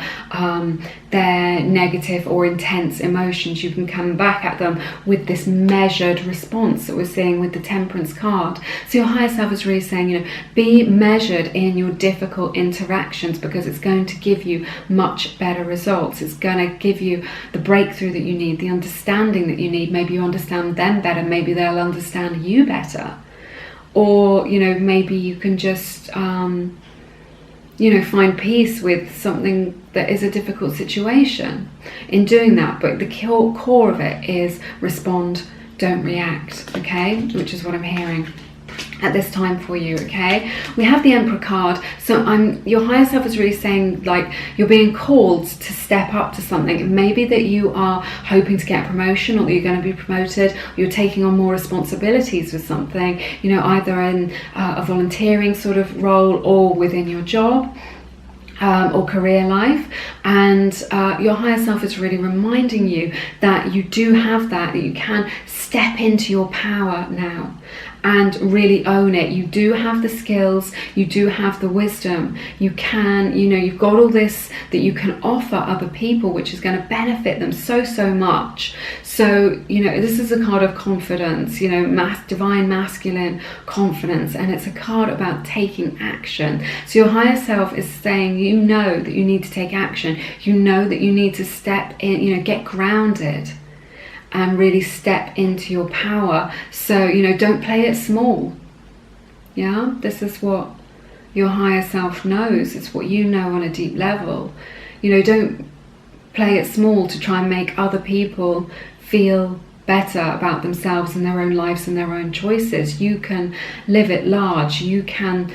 their negative or intense emotions. You can come back at them with this measured response that we're seeing with the Temperance card. So your higher self is really saying, be measured in your difficult interactions, because it's going to give you much better results. It's going to give you the breakthrough that you need, the understanding that you need. Maybe you understand them better. Maybe they'll understand you better. Or, maybe you can just, find peace with something that is a difficult situation in doing that. But the core of it is respond, don't react, okay? Which is what I'm hearing at this time for you, okay? We have the Emperor card. So your higher self is really saying, like, you're being called to step up to something. It may be that you are hoping to get a promotion, or that you're going to be promoted, or you're taking on more responsibilities with something, either in a volunteering sort of role or within your job. Or career life, and your higher self is really reminding you that you do have that you can step into your power now and really own it. You do have the skills, you do have the wisdom, you can, you've got all this that you can offer other people, which is going to benefit them so much. So, this is a card of confidence, divine masculine confidence, and it's a card about taking action. So your higher self is saying, that you need to take action. That you need to step in, get grounded and really step into your power. So, don't play it small. Yeah, this is what your higher self knows. It's what you know on a deep level. Don't play it small to try and make other people feel better about themselves and their own lives and their own choices. You can live it large. You can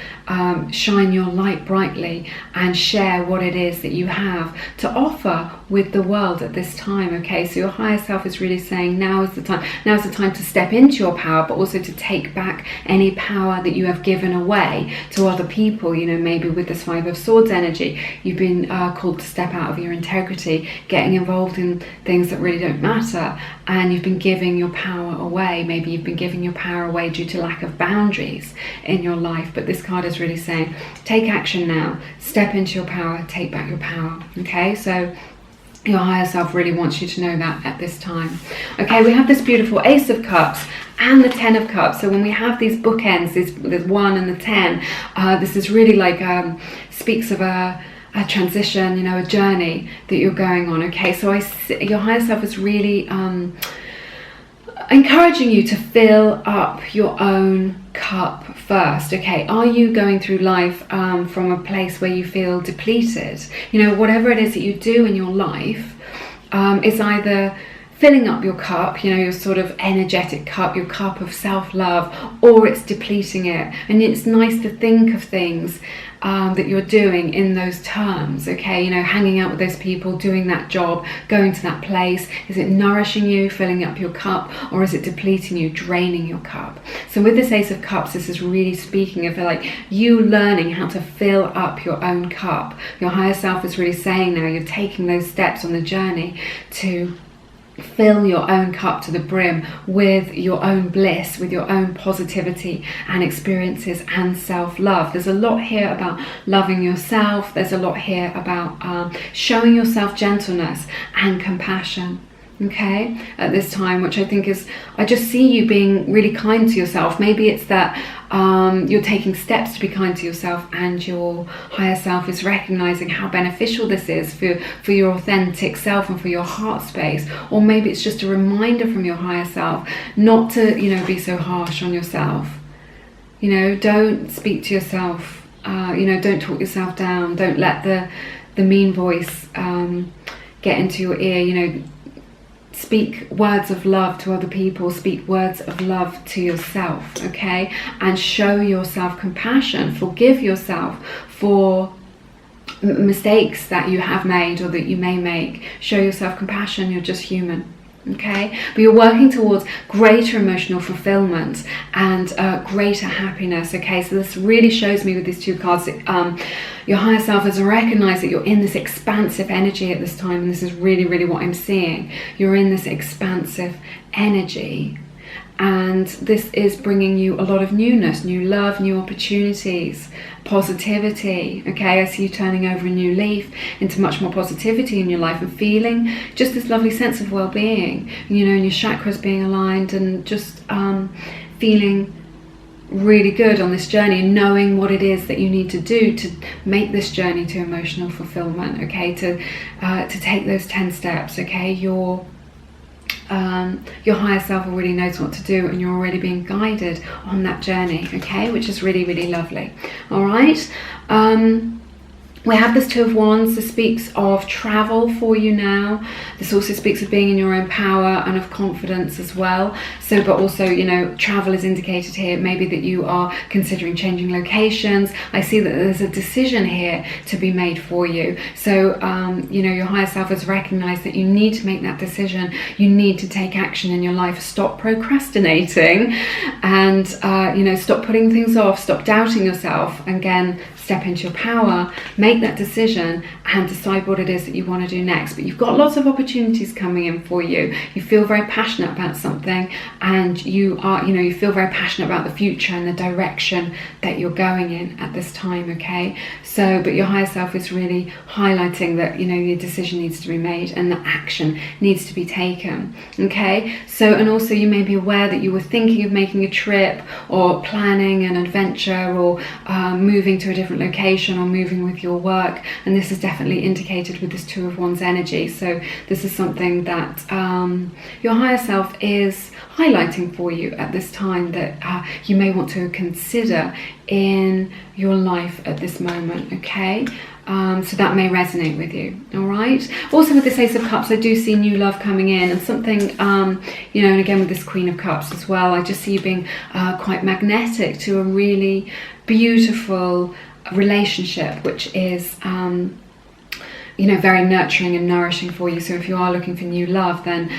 shine your light brightly and share what it is that you have to offer with the world at this time, okay? So your higher self is really saying, now is the time to step into your power, but also to take back any power that you have given away to other people. Maybe with this Five of Swords energy, you've been called to step out of your integrity, getting involved in things that really don't matter, and you've been giving your power away. Maybe you've been giving your power away due to lack of boundaries in your life. But this card is really saying, take action now, step into your power, take back your power, okay? So your higher self really wants you to know that at this time. Okay, we have this beautiful Ace of Cups and the Ten of Cups. So when we have these bookends, there's 1 and the 10, this is really like, speaks of a transition, a journey that you're going on, okay? So your higher self is really encouraging you to fill up your own cup first, okay? Are you going through life from a place where you feel depleted? Whatever it is that you do in your life is either filling up your cup, your sort of energetic cup, your cup of self-love, or it's depleting it. And it's nice to think of things that you're doing in those terms, okay? Hanging out with those people, doing that job, going to that place. Is it nourishing you, filling up your cup, or is it depleting you, draining your cup? So with this Ace of Cups, this is really speaking of like you learning how to fill up your own cup. Your higher self is really saying now you're taking those steps on the journey to fill your own cup to the brim with your own bliss, with your own positivity and experiences and self-love. There's a lot here about loving yourself. There's a lot here about showing yourself gentleness and compassion. okay, at this time, which I think is, I just see you being really kind to yourself. Maybe it's that you're taking steps to be kind to yourself, and your higher self is recognizing how beneficial this is for your authentic self and for your heart space. Or maybe it's just a reminder from your higher self not to, be so harsh on yourself. Don't speak to yourself, don't talk yourself down. Don't let the mean voice get into your ear. Speak words of love to other people, speak words of love to yourself, okay? And show yourself compassion, forgive yourself for mistakes that you have made or that you may make. Show yourself compassion, you're just human. Okay, but you're working towards greater emotional fulfillment and greater happiness. Okay, so this really shows me with these two cards that your higher self has recognized that you're in this expansive energy at this time, and this is really, really what I'm seeing. You're in this expansive energy, and this is bringing you a lot of newness, new love, new opportunities, positivity. Okay, I see you turning over a new leaf into much more positivity in your life and feeling just this lovely sense of well-being, and your chakras being aligned, and just feeling really good on this journey, and knowing what it is that you need to do to make this journey to emotional fulfillment. Okay, to take those 10 steps. Okay, your higher self already knows what to do, and you're already being guided on that journey, okay, which is really, really lovely. All right, we have this Two of Wands. This speaks of travel for you now. This also speaks of being in your own power and of confidence as well. So, but also, travel is indicated here. Maybe that you are considering changing locations. I see that there's a decision here to be made for you. So, your higher self has recognized that you need to make that decision. You need to take action in your life. Stop procrastinating, and, stop putting things off. Stop doubting yourself. Again, step into your power, make that decision, and decide what it is that you want to do next. But you've got lots of opportunities coming in for you. You feel very passionate about something, and you feel very passionate about the future and the direction that you're going in at this time, okay? So, but your higher self is really highlighting that, your decision needs to be made and that action needs to be taken, okay? So, and also you may be aware that you were thinking of making a trip or planning an adventure, or moving to a different location, or moving with your work, and this is definitely indicated with this Two of Wands energy. So this is something that your higher self is highlighting for you at this time, that you may want to consider in your life at this moment, okay? So that may resonate with you, all right? Also with this Ace of Cups, I do see new love coming in, and something, and again with this Queen of Cups as well, I just see you being quite magnetic to a really beautiful relationship, which is very nurturing and nourishing for you. So if you are looking for new love, then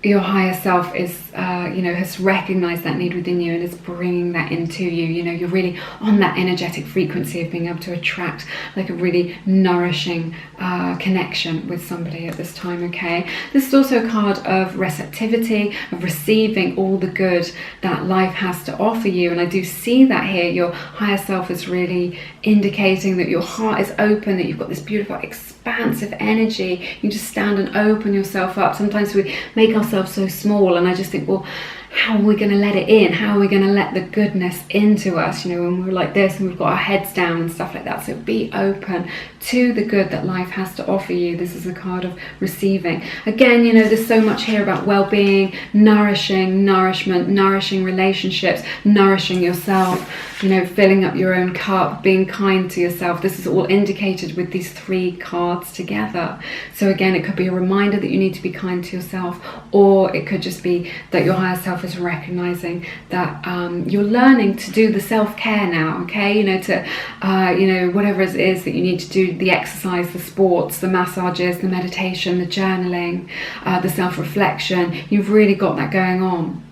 your higher self is has recognized that need within you and is bringing that into you. You're really on that energetic frequency of being able to attract like a really nourishing connection with somebody at this time, okay? This is also a card of receptivity, of receiving all the good that life has to offer you, and I do see that here. Your higher self is really indicating that your heart is open, that you've got this beautiful expansive energy. You just stand and open yourself up. Sometimes we make ourselves so small, and I just think, well, how are we going to let it in? How are we going to let the goodness into us, when we're like this and we've got our heads down and stuff like that? So be open to the good that life has to offer you. This is a card of receiving. Again, there's so much here about well-being, nourishment, nourishing relationships, nourishing yourself, filling up your own cup, being kind to yourself. This is all indicated with these three cards together. So again, it could be a reminder that you need to be kind to yourself, or it could just be that your higher self is recognizing that you're learning to do the self-care now, okay? To whatever it is that you need to do, the exercise, the sports, the massages, the meditation, the journaling, the self-reflection. You've really got that going on.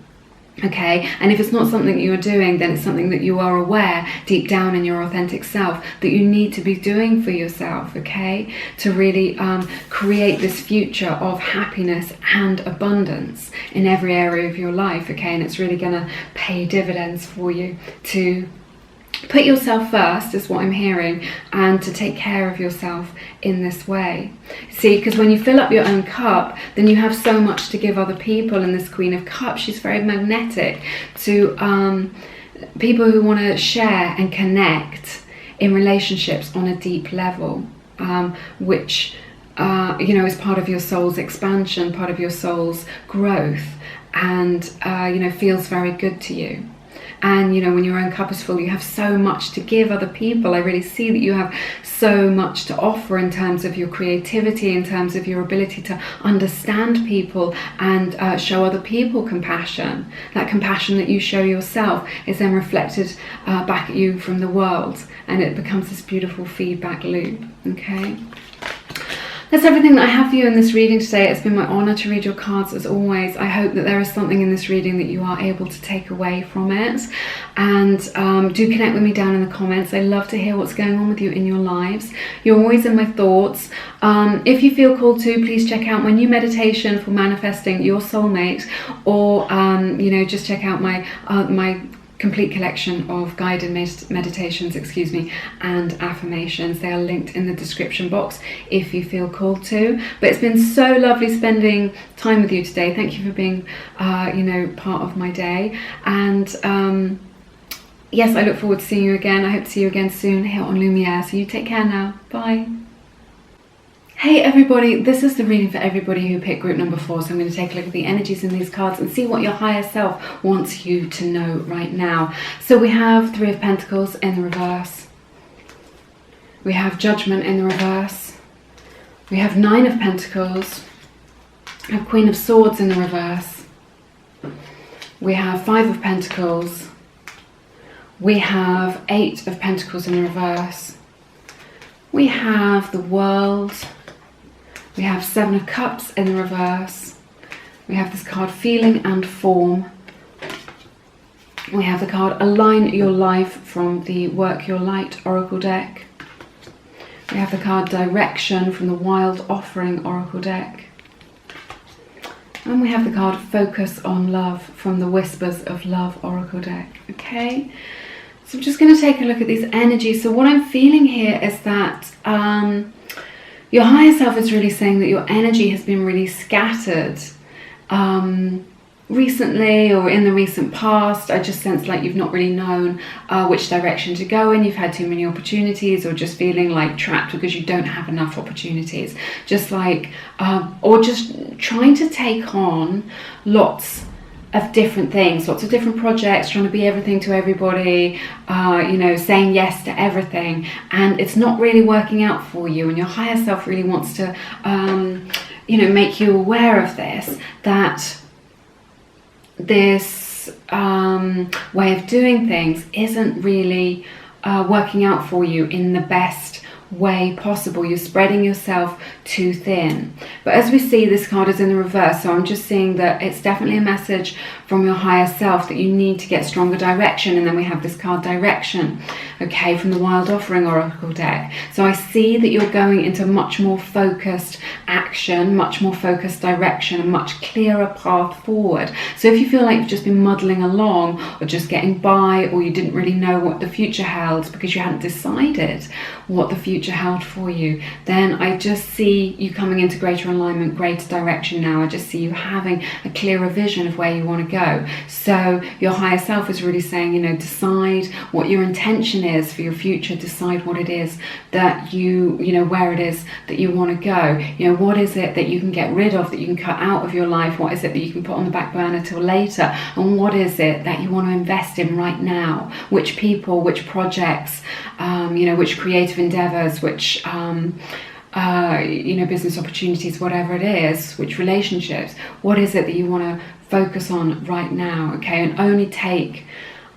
Okay, and if it's not something that you're doing, then it's something that you are aware deep down in your authentic self that you need to be doing for yourself, okay, to really create this future of happiness and abundance in every area of your life, okay? And it's really going to pay dividends for you to put yourself first is what I'm hearing, and to take care of yourself in this way. See, because when you fill up your own cup, then you have so much to give other people. And this Queen of Cups, she's very magnetic to people who want to share and connect in relationships on a deep level, which you know, is part of your soul's expansion, part of your soul's growth, and you know, feels very good to you. And you know, when your own cup is full, you have so much to give other people. I really see that you have so much to offer in terms of your creativity, in terms of your ability to understand people and show other people compassion. That compassion that you show yourself is then reflected back at you from the world, and it becomes this beautiful feedback loop. Okay. That's everything that I have for you in this reading today. It's been my honour to read your cards as always. I hope that there is something in this reading that you are able to take away from it. And do connect with me down in the comments. I love to hear what's going on with you in your lives. You're always in my thoughts. If you feel called to, please check out my new meditation for manifesting your soulmate, or you know, just check out my complete collection of guided meditations, and affirmations. They are linked in the description box if you feel called to. But it's been so lovely spending time with you today. Thank you for being you know, part of my day. And yes, I look forward to seeing you again. I hope to see you again soon here on Lumiere. So you take care now. Bye. Hey everybody, this is the reading for everybody who picked group number 4. So I'm going to take a look at the energies in these cards and see what your higher self wants you to know right now. So we have 3 of Pentacles in the reverse. We have Judgment in the reverse. We have 9 of Pentacles. We have Queen of Swords in the reverse. We have 5 of Pentacles. We have 8 of Pentacles in the reverse. We have the World. We have 7 of Cups in the reverse. We have this card, Feeling and Form. We have the card, Align Your Life, from the Work Your Light Oracle deck. We have the card, Direction, from the Wild Offering Oracle deck. And we have the card, Focus on Love, from the Whispers of Love Oracle deck. Okay, so I'm just going to take a look at these energies. So what I'm feeling here is that your higher self is really saying that your energy has been really scattered recently, or in the recent past. I just sense like you've not really known which direction to go in. You've had too many opportunities, or just feeling like trapped because you don't have enough opportunities. Just like, or just trying to take on lots of different things, lots of different projects, trying to be everything to everybody, you know, saying yes to everything, and it's not really working out for you. And your higher self really wants to, you know, make you aware of this, that this way of doing things isn't really working out for you in the best way possible. You're spreading yourself too thin. But as we see, this card is in the reverse, so I'm just seeing that it's definitely a message from your higher self that you need to get stronger direction. And then we have this card, Direction, okay, from the Wild Offering Oracle deck. So I see that you're going into much more focused action, much more focused direction, a much clearer path forward. So if you feel like you've just been muddling along, or just getting by, or you didn't really know what the future held because you hadn't decided what the future held for you, then I just see you coming into greater alignment, greater direction now. I just see you having a clearer vision of where you want to go. So your higher self is really saying, you know, decide what your intention is for your future. Decide what it is that you know, where it is that you want to go. You know, what is it that you can get rid of, that you can cut out of your life? What is it that you can put on the back burner till later? And what is it that you want to invest in right now? Which people, which projects, you know, which creative endeavors, which you know, business opportunities, whatever it is, which relationships, what is it that you want to focus on right now? Okay, and only take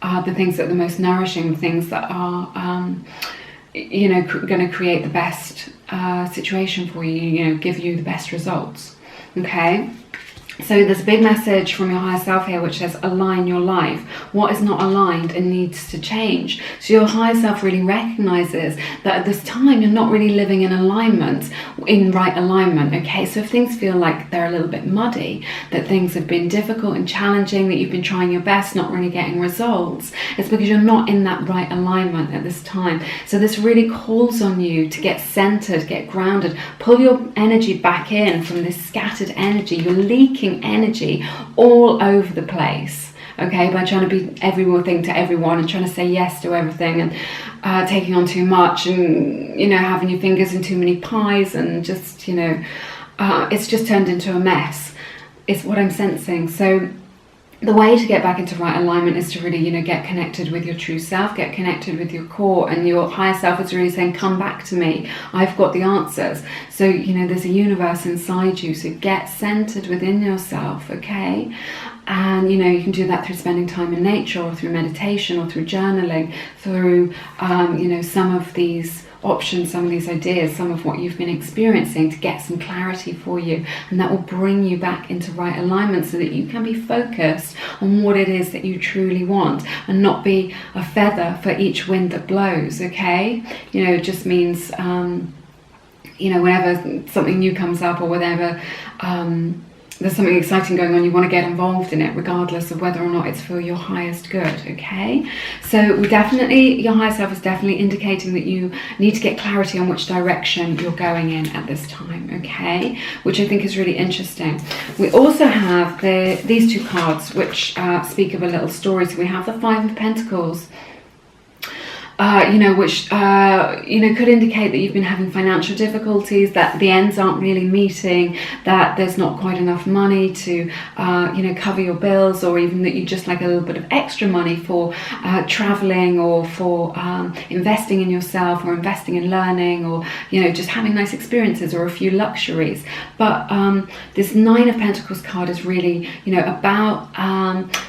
the things that are the most nourishing, the things that are you know, going to create the best situation for you, you know, give you the best results. Okay, So there's a big message from your higher self here which says align your life. What is not aligned and needs to change. So your higher self really recognizes that at this time you're not really living in alignment, in right alignment. Okay, so if things feel like they're a little bit muddy, that things have been difficult and challenging, that you've been trying your best, not really getting results, it's because you're not in that right alignment at this time. So this really calls on you to get centered, get grounded, pull your energy back in from this scattered energy. You're leaking energy all over the place, okay, by trying to be everything to everyone and trying to say yes to everything and taking on too much and, you know, having your fingers in too many pies and just, you know, it's just turned into a mess, is what I'm sensing. So the way to get back into right alignment is to really, you know, get connected with your true self, get connected with your core, and your higher self is really saying, come back to me, I've got the answers. So, you know, there's a universe inside you, so get centered within yourself, okay? And, you know, you can do that through spending time in nature or through meditation or through journaling, through, you know, some of these options, some of these ideas, some of what you've been experiencing to get some clarity for you, and that will bring you back into right alignment so that you can be focused on what it is that you truly want and not be a feather for each wind that blows, okay? You know, it just means, you know, whenever something new comes up or whenever there's something exciting going on, you want to get involved in it regardless of whether or not it's for your highest good, okay? So we definitely, your higher self is definitely indicating that you need to get clarity on which direction you're going in at this time, okay? Which I think is really interesting. We also have these two cards which speak of a little story. So we have the Five of Pentacles, you know, which, you know, could indicate that you've been having financial difficulties, that the ends aren't really meeting, that there's not quite enough money to, you know, cover your bills, or even that you just like a little bit of extra money for traveling or for investing in yourself or investing in learning, or, you know, just having nice experiences or a few luxuries. But this Nine of Pentacles card is really, you know, about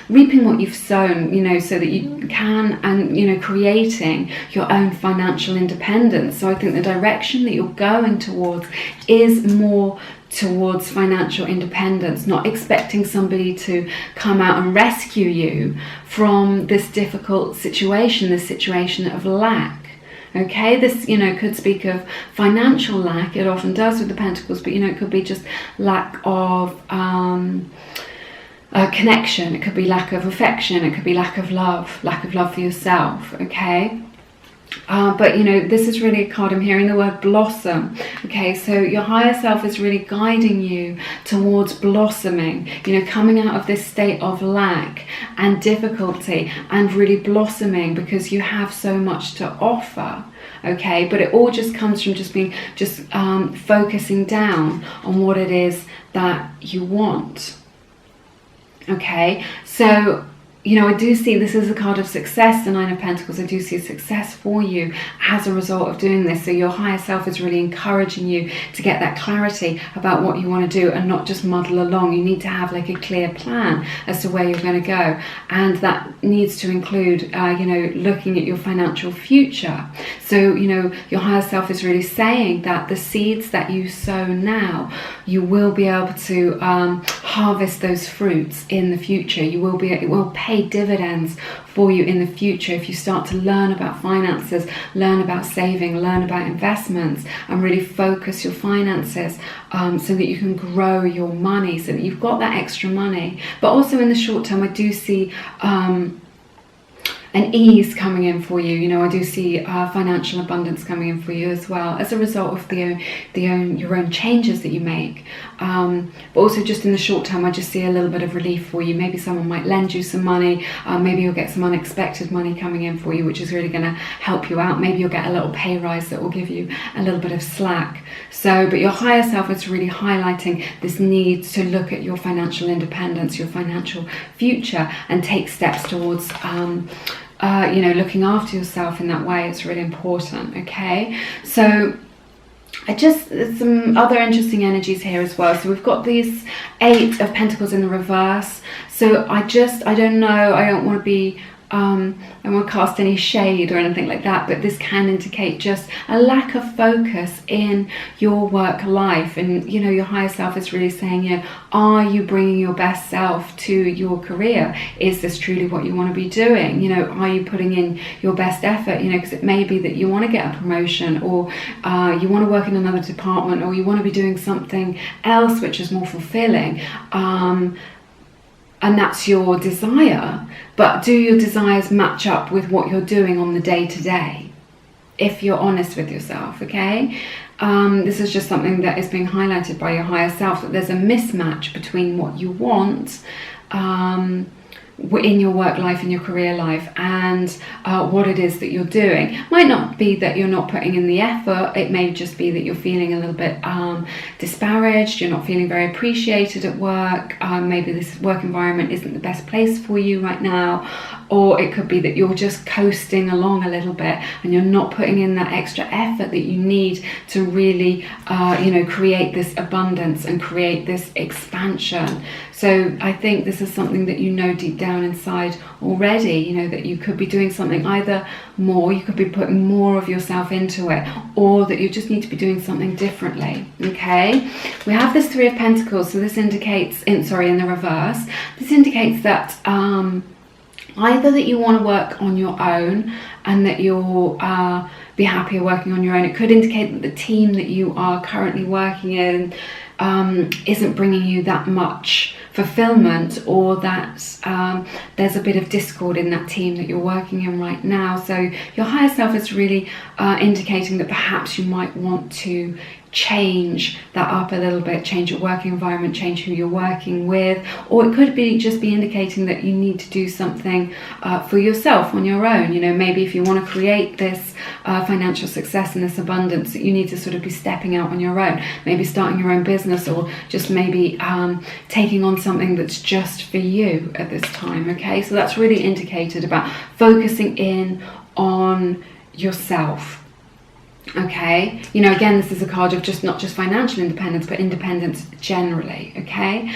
reaping what you've sown, you know, so that you can, and, you know, creating your own financial independence. So I think the direction that you're going towards is more towards financial independence, not expecting somebody to come out and rescue you from this difficult situation, this situation of lack. Okay, this, you know, could speak of financial lack. It often does with the Pentacles, but, you know, it could be just lack of connection. It could be lack of affection. It could be lack of love for yourself, okay? But, you know, this is really a card, I'm hearing the word blossom. Okay, so your higher self is really guiding you towards blossoming, you know, coming out of this state of lack and difficulty and really blossoming, because you have so much to offer. Okay, but it all just comes from just focusing down on what it is that you want. Okay, so, you know, I do see this is a card of success, the Nine of Pentacles. I do see success for you as a result of doing this. So your higher self is really encouraging you to get that clarity about what you want to do and not just muddle along. You need to have like a clear plan as to where you're going to go. And that needs to include, you know, looking at your financial future. So, you know, your higher self is really saying that the seeds that you sow now, you will be able to harvest those fruits in the future. You will be, it will pay dividends for you in the future if you start to learn about finances, learn about saving, learn about investments, and really focus your finances so that you can grow your money, so that you've got that extra money. But also in the short term, I do see an ease coming in for you. You know, I do see financial abundance coming in for you as well, as a result of your own changes that you make. But also just in the short term, I just see a little bit of relief for you. Maybe someone might lend you some money. Maybe you'll get some unexpected money coming in for you, which is really going to help you out. Maybe you'll get a little pay rise that will give you a little bit of slack. So, but your higher self is really highlighting this need to look at your financial independence, your financial future, and take steps towards you know, looking after yourself in that way. It's really important. Okay, so there's some other interesting energies here as well. So we've got these Eight of Pentacles in the reverse. So I don't know, I don't want to be I won't cast any shade or anything like that, but this can indicate just a lack of focus in your work life. And you know, your higher self is really saying, you know, are you bringing your best self to your career? Is this truly what you want to be doing? You know, are you putting in your best effort? You know, because it may be that you want to get a promotion, or you want to work in another department, or you want to be doing something else which is more fulfilling, and that's your desire. But do your desires match up with what you're doing on the day-to-day? If you're honest with yourself, okay? This is just something that is being highlighted by your higher self, that there's a mismatch between what you want in your work life, in your career life, and what it is that you're doing. It might not be that you're not putting in the effort, it may just be that you're feeling a little bit disparaged, you're not feeling very appreciated at work, maybe this work environment isn't the best place for you right now, or it could be that you're just coasting along a little bit and you're not putting in that extra effort that you need to really you know, create this abundance and create this expansion. So I think this is something that you know deep down inside already, you know, that you could be doing something either more, you could be putting more of yourself into it, or that you just need to be doing something differently. Okay, we have this Three of Pentacles, so this indicates, in the reverse, this indicates that either that you want to work on your own and that you'll be happier working on your own. It could indicate that the team that you are currently working in isn't bringing you that much fulfillment, or that there's a bit of discord in that team that you're working in right now. So your higher self is really indicating that perhaps you might want to change that up a little bit, change your working environment, change who you're working with, or it could be just be indicating that you need to do something for yourself on your own. You know, maybe if you want to create this financial success and this abundance, that you need to sort of be stepping out on your own, maybe starting your own business, or just maybe taking on something that's just for you at this time. Okay, so that's really indicated about focusing in on yourself. Okay, you know, again, this is a card of just not just financial independence, but independence generally. Okay,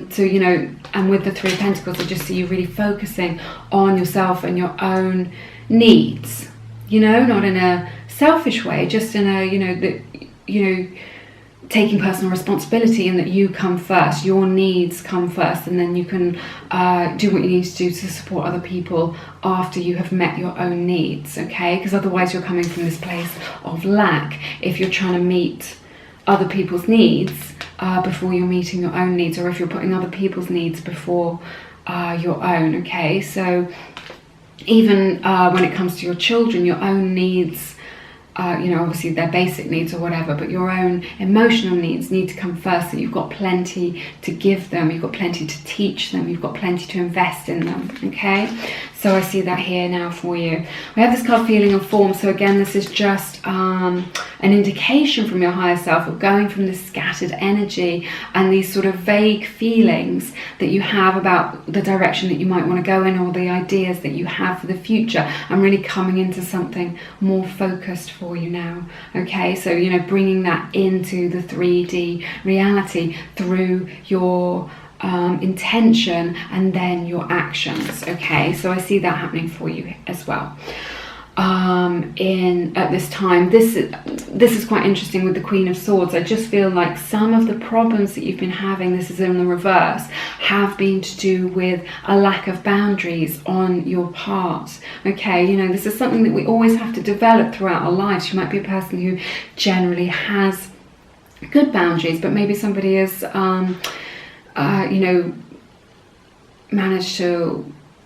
so you know, and with the Three of Pentacles, I just see you really focusing on yourself and your own needs, you know, not in a selfish way, just in a, you know, that, you know, taking personal responsibility, and that you come first, your needs come first, and then you can do what you need to do to support other people after you have met your own needs. Okay, because otherwise you're coming from this place of lack if you're trying to meet other people's needs before you're meeting your own needs, or if you're putting other people's needs before your own. Okay, so even when it comes to your children, your own needs, you know, obviously their basic needs or whatever, but your own emotional needs need to come first, so you've got plenty to give them, you've got plenty to teach them, you've got plenty to invest in them. Okay, so I see that here now for you. We have this card, Feeling and Form. So again, this is just an indication from your higher self of going from this scattered energy and these sort of vague feelings that you have about the direction that you might want to go in, or the ideas that you have for the future, and really coming into something more focused for you now. Okay, so you know, bringing that into the 3D reality through your intention and then your actions. Okay, so I see that happening for you as well. At this time, this is quite interesting with the Queen of Swords. I just feel like some of the problems that you've been having, this is in the reverse, have been to do with a lack of boundaries on your part. Okay, you know, this is something that we always have to develop throughout our lives. You might be a person who generally has good boundaries, but maybe somebody has you know, managed to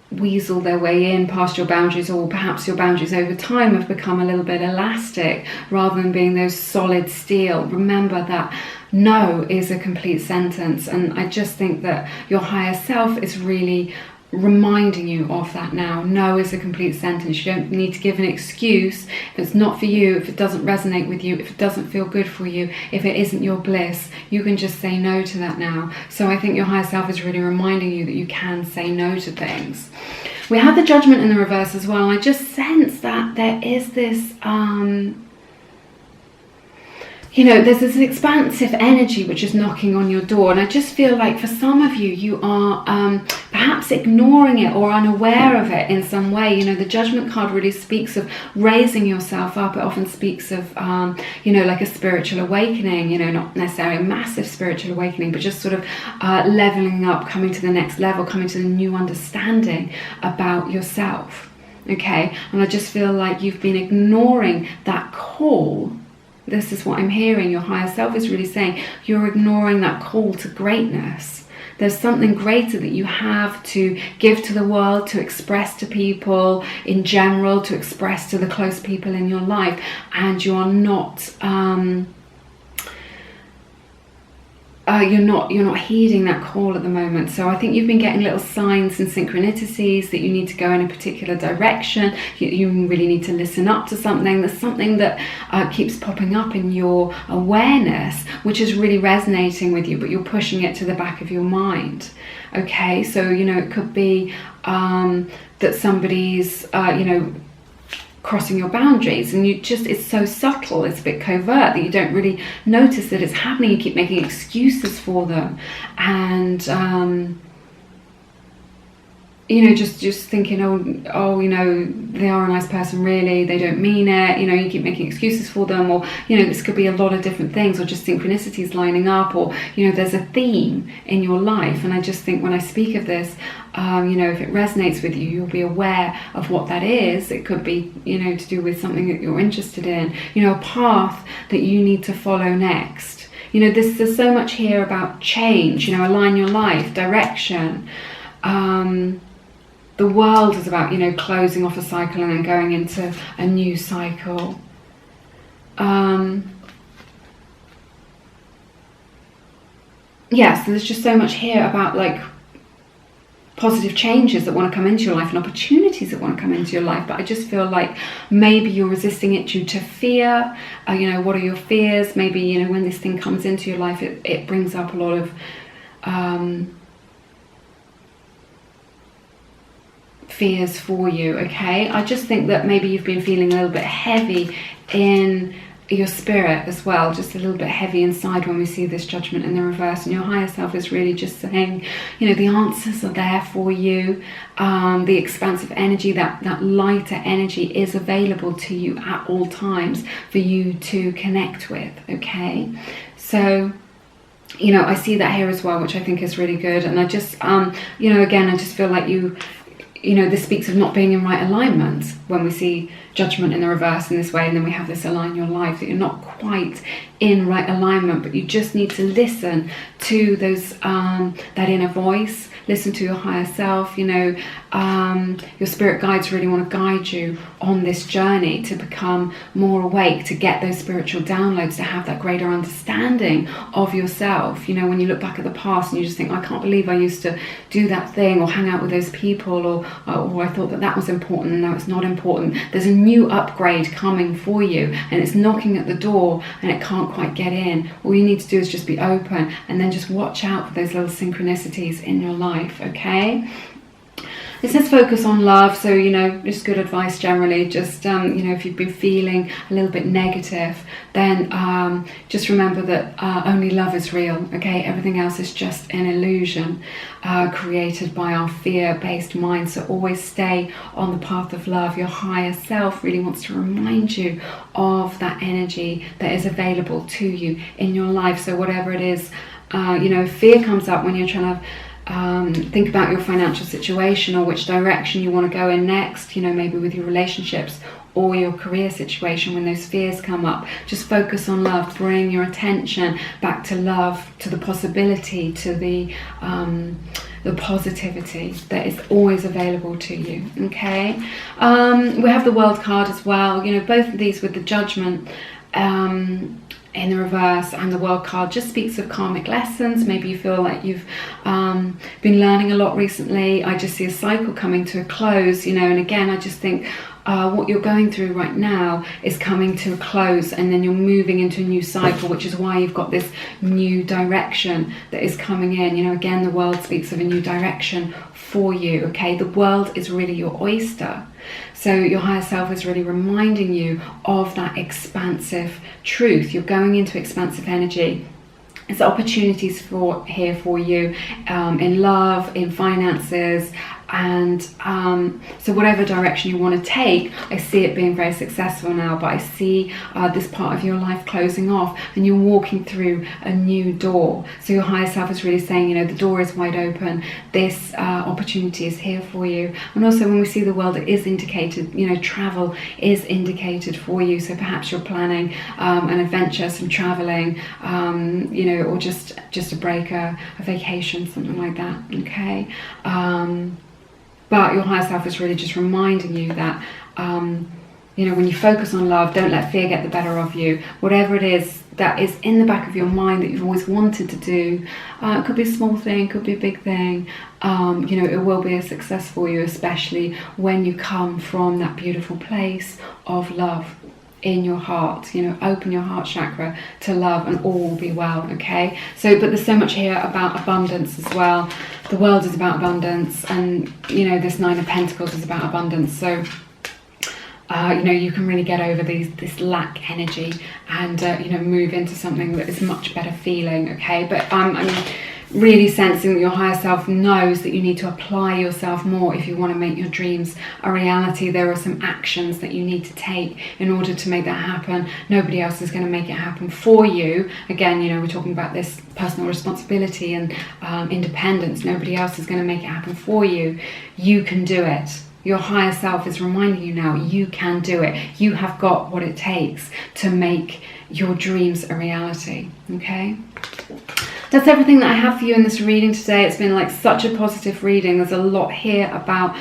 weasel their way in past your boundaries, or perhaps your boundaries over time have become a little bit elastic rather than being those solid steel. Remember that no is a complete sentence, and I just think that your higher self is really reminding you of that now. No is a complete sentence. You don't need to give an excuse if it's not for you, if it doesn't resonate with you, if it doesn't feel good for you, if it isn't your bliss. You can just say no to that now. So I think your higher self is really reminding you that you can say no to things. We have the Judgment in the reverse as well. I just sense that there is this you know, there's this expansive energy which is knocking on your door, and I just feel like for some of you, you are perhaps ignoring it or unaware of it in some way. You know, the Judgment card really speaks of raising yourself up. It often speaks of, you know, like a spiritual awakening, you know, not necessarily a massive spiritual awakening, but just sort of leveling up, coming to the next level, coming to the new understanding about yourself, okay? And I just feel like you've been ignoring that call. This is what I'm hearing. Your higher self is really saying you're ignoring that call to greatness. There's something greater that you have to give to the world, to express to people in general, to express to the close people in your life, and you are not you're not heeding that call at the moment. So I think you've been getting little signs and synchronicities that you need to go in a particular direction. You really need to listen up to something. There's something that keeps popping up in your awareness, which is really resonating with you, but you're pushing it to the back of your mind. Okay, so, you know, it could be that somebody's, you know, crossing your boundaries, and you just, it's so subtle, it's a bit covert that you don't really notice that it's happening. You keep making excuses for them, and you know, just thinking, oh, you know, they are a nice person, really, they don't mean it. You know, you keep making excuses for them, or, you know, this could be a lot of different things, or just synchronicities lining up, or, you know, there's a theme in your life. And I just think when I speak of this, you know, if it resonates with you, you'll be aware of what that is. It could be, you know, to do with something that you're interested in, you know, a path that you need to follow next. You know, there's so much here about change, you know, align your life, direction. The world is about, you know, closing off a cycle and then going into a new cycle. Yeah, so there's just so much here about, like, positive changes that want to come into your life and opportunities that want to come into your life. But I just feel like maybe you're resisting it due to fear. You know, what are your fears? Maybe, you know, when this thing comes into your life, it brings up a lot of fears for you, okay? I just think that maybe you've been feeling a little bit heavy in your spirit as well, just a little bit heavy inside when we see this Judgment in the reverse, and your higher self is really just saying, you know, the answers are there for you. The expansive energy, that lighter energy is available to you at all times for you to connect with, okay? So, you know, I see that here as well, which I think is really good. And I just, you know, again, I just feel like you know, this speaks of not being in right alignment when we see Judgment in the reverse in this way, and then we have this align your life, that you're not quite in right alignment, but you just need to listen to those that inner voice, listen to your higher self. You know, your spirit guides really want to guide you on this journey to become more awake, to get those spiritual downloads, to have that greater understanding of yourself. You know, when you look back at the past and you just think, I can't believe I used to do that thing or hang out with those people, or I thought that was important and now it's not important. There's a new upgrade coming for you, and it's knocking at the door and it can't quite get in. All you need to do is just be open, and then just watch out for those little synchronicities in your life, okay? It says focus on love, so, you know, just good advice generally. Just, you know, if you've been feeling a little bit negative, then just remember that only love is real, okay? Everything else is just an illusion created by our fear-based mind. So always stay on the path of love. Your higher self really wants to remind you of that energy that is available to you in your life. So whatever it is, you know, if fear comes up when you're trying to think about your financial situation or which direction you want to go in next, you know, maybe with your relationships or your career situation. When those fears come up, just focus on love. Bring your attention back to love, to the possibility, to the positivity that is always available to you, okay? We have the World card as well. You know, both of these with the Judgment in the reverse and the World card just speaks of karmic lessons. Maybe you feel like you've been learning a lot recently. I just see a cycle coming to a close, you know, and again, I just think what you're going through right now is coming to a close, and then you're moving into a new cycle, which is why you've got this new direction that is coming in. You know, again, the world speaks of a new direction for you, okay? The world is really your oyster. So your higher self is really reminding you of that expansive truth. You're going into expansive energy. There's opportunities here for you in love, in finances, and so whatever direction you want to take, I see it being very successful now, but I see this part of your life closing off and you're walking through a new door. So your higher self is really saying, the door is wide open, this opportunity is here for you. And also when we see the world, it is indicated, travel is indicated for you. So perhaps you're planning an adventure, some traveling, or just a break, a vacation, something like that, okay? But your higher self is really just reminding you that, when you focus on love, don't let fear get the better of you. Whatever it is that is in the back of your mind that you've always wanted to do, it could be a small thing, it could be a big thing, it will be a success for you, especially when you come from that beautiful place of love in your heart. Open your heart chakra to love and all will be well, okay? So, but there's so much here about abundance as well. The world is about abundance, and this Nine of Pentacles is about abundance. So you can really get over this lack energy and move into something that is much better feeling, okay? But I'm really sensing that your higher self knows that you need to apply yourself more if you want to make your dreams a reality. There are some actions that you need to take in order to make that happen. Nobody else is going to make it happen for you. Again, we're talking about this personal responsibility and independence. Nobody else is going to make it happen for you. You can do it. Your higher self is reminding you now, you can do it. You have got what it takes to make your dreams a reality, okay? That's everything that I have for you in this reading today. It's been like such a positive reading. There's a lot here about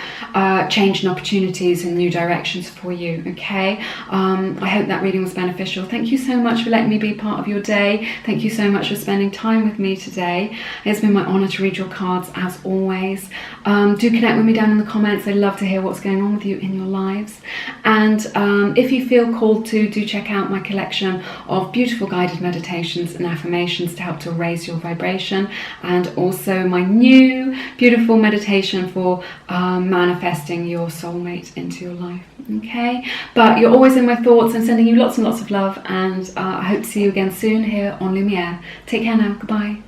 change and opportunities and new directions for you, okay? I hope that reading was beneficial. Thank you so much for letting me be part of your day. Thank you so much for spending time with me today. It's been my honour to read your cards as always. Do connect with me down in the comments. I'd love to hear what's going on with you in your lives. And if you feel called to, do check out my collection of beautiful guided meditations and affirmations to help to raise your vibration, and also my new beautiful meditation for manifesting your soulmate into your life, okay? But you're always in my thoughts. I'm sending you lots and lots of love, and I hope to see you again soon here on Lumiere. Take care now. Goodbye.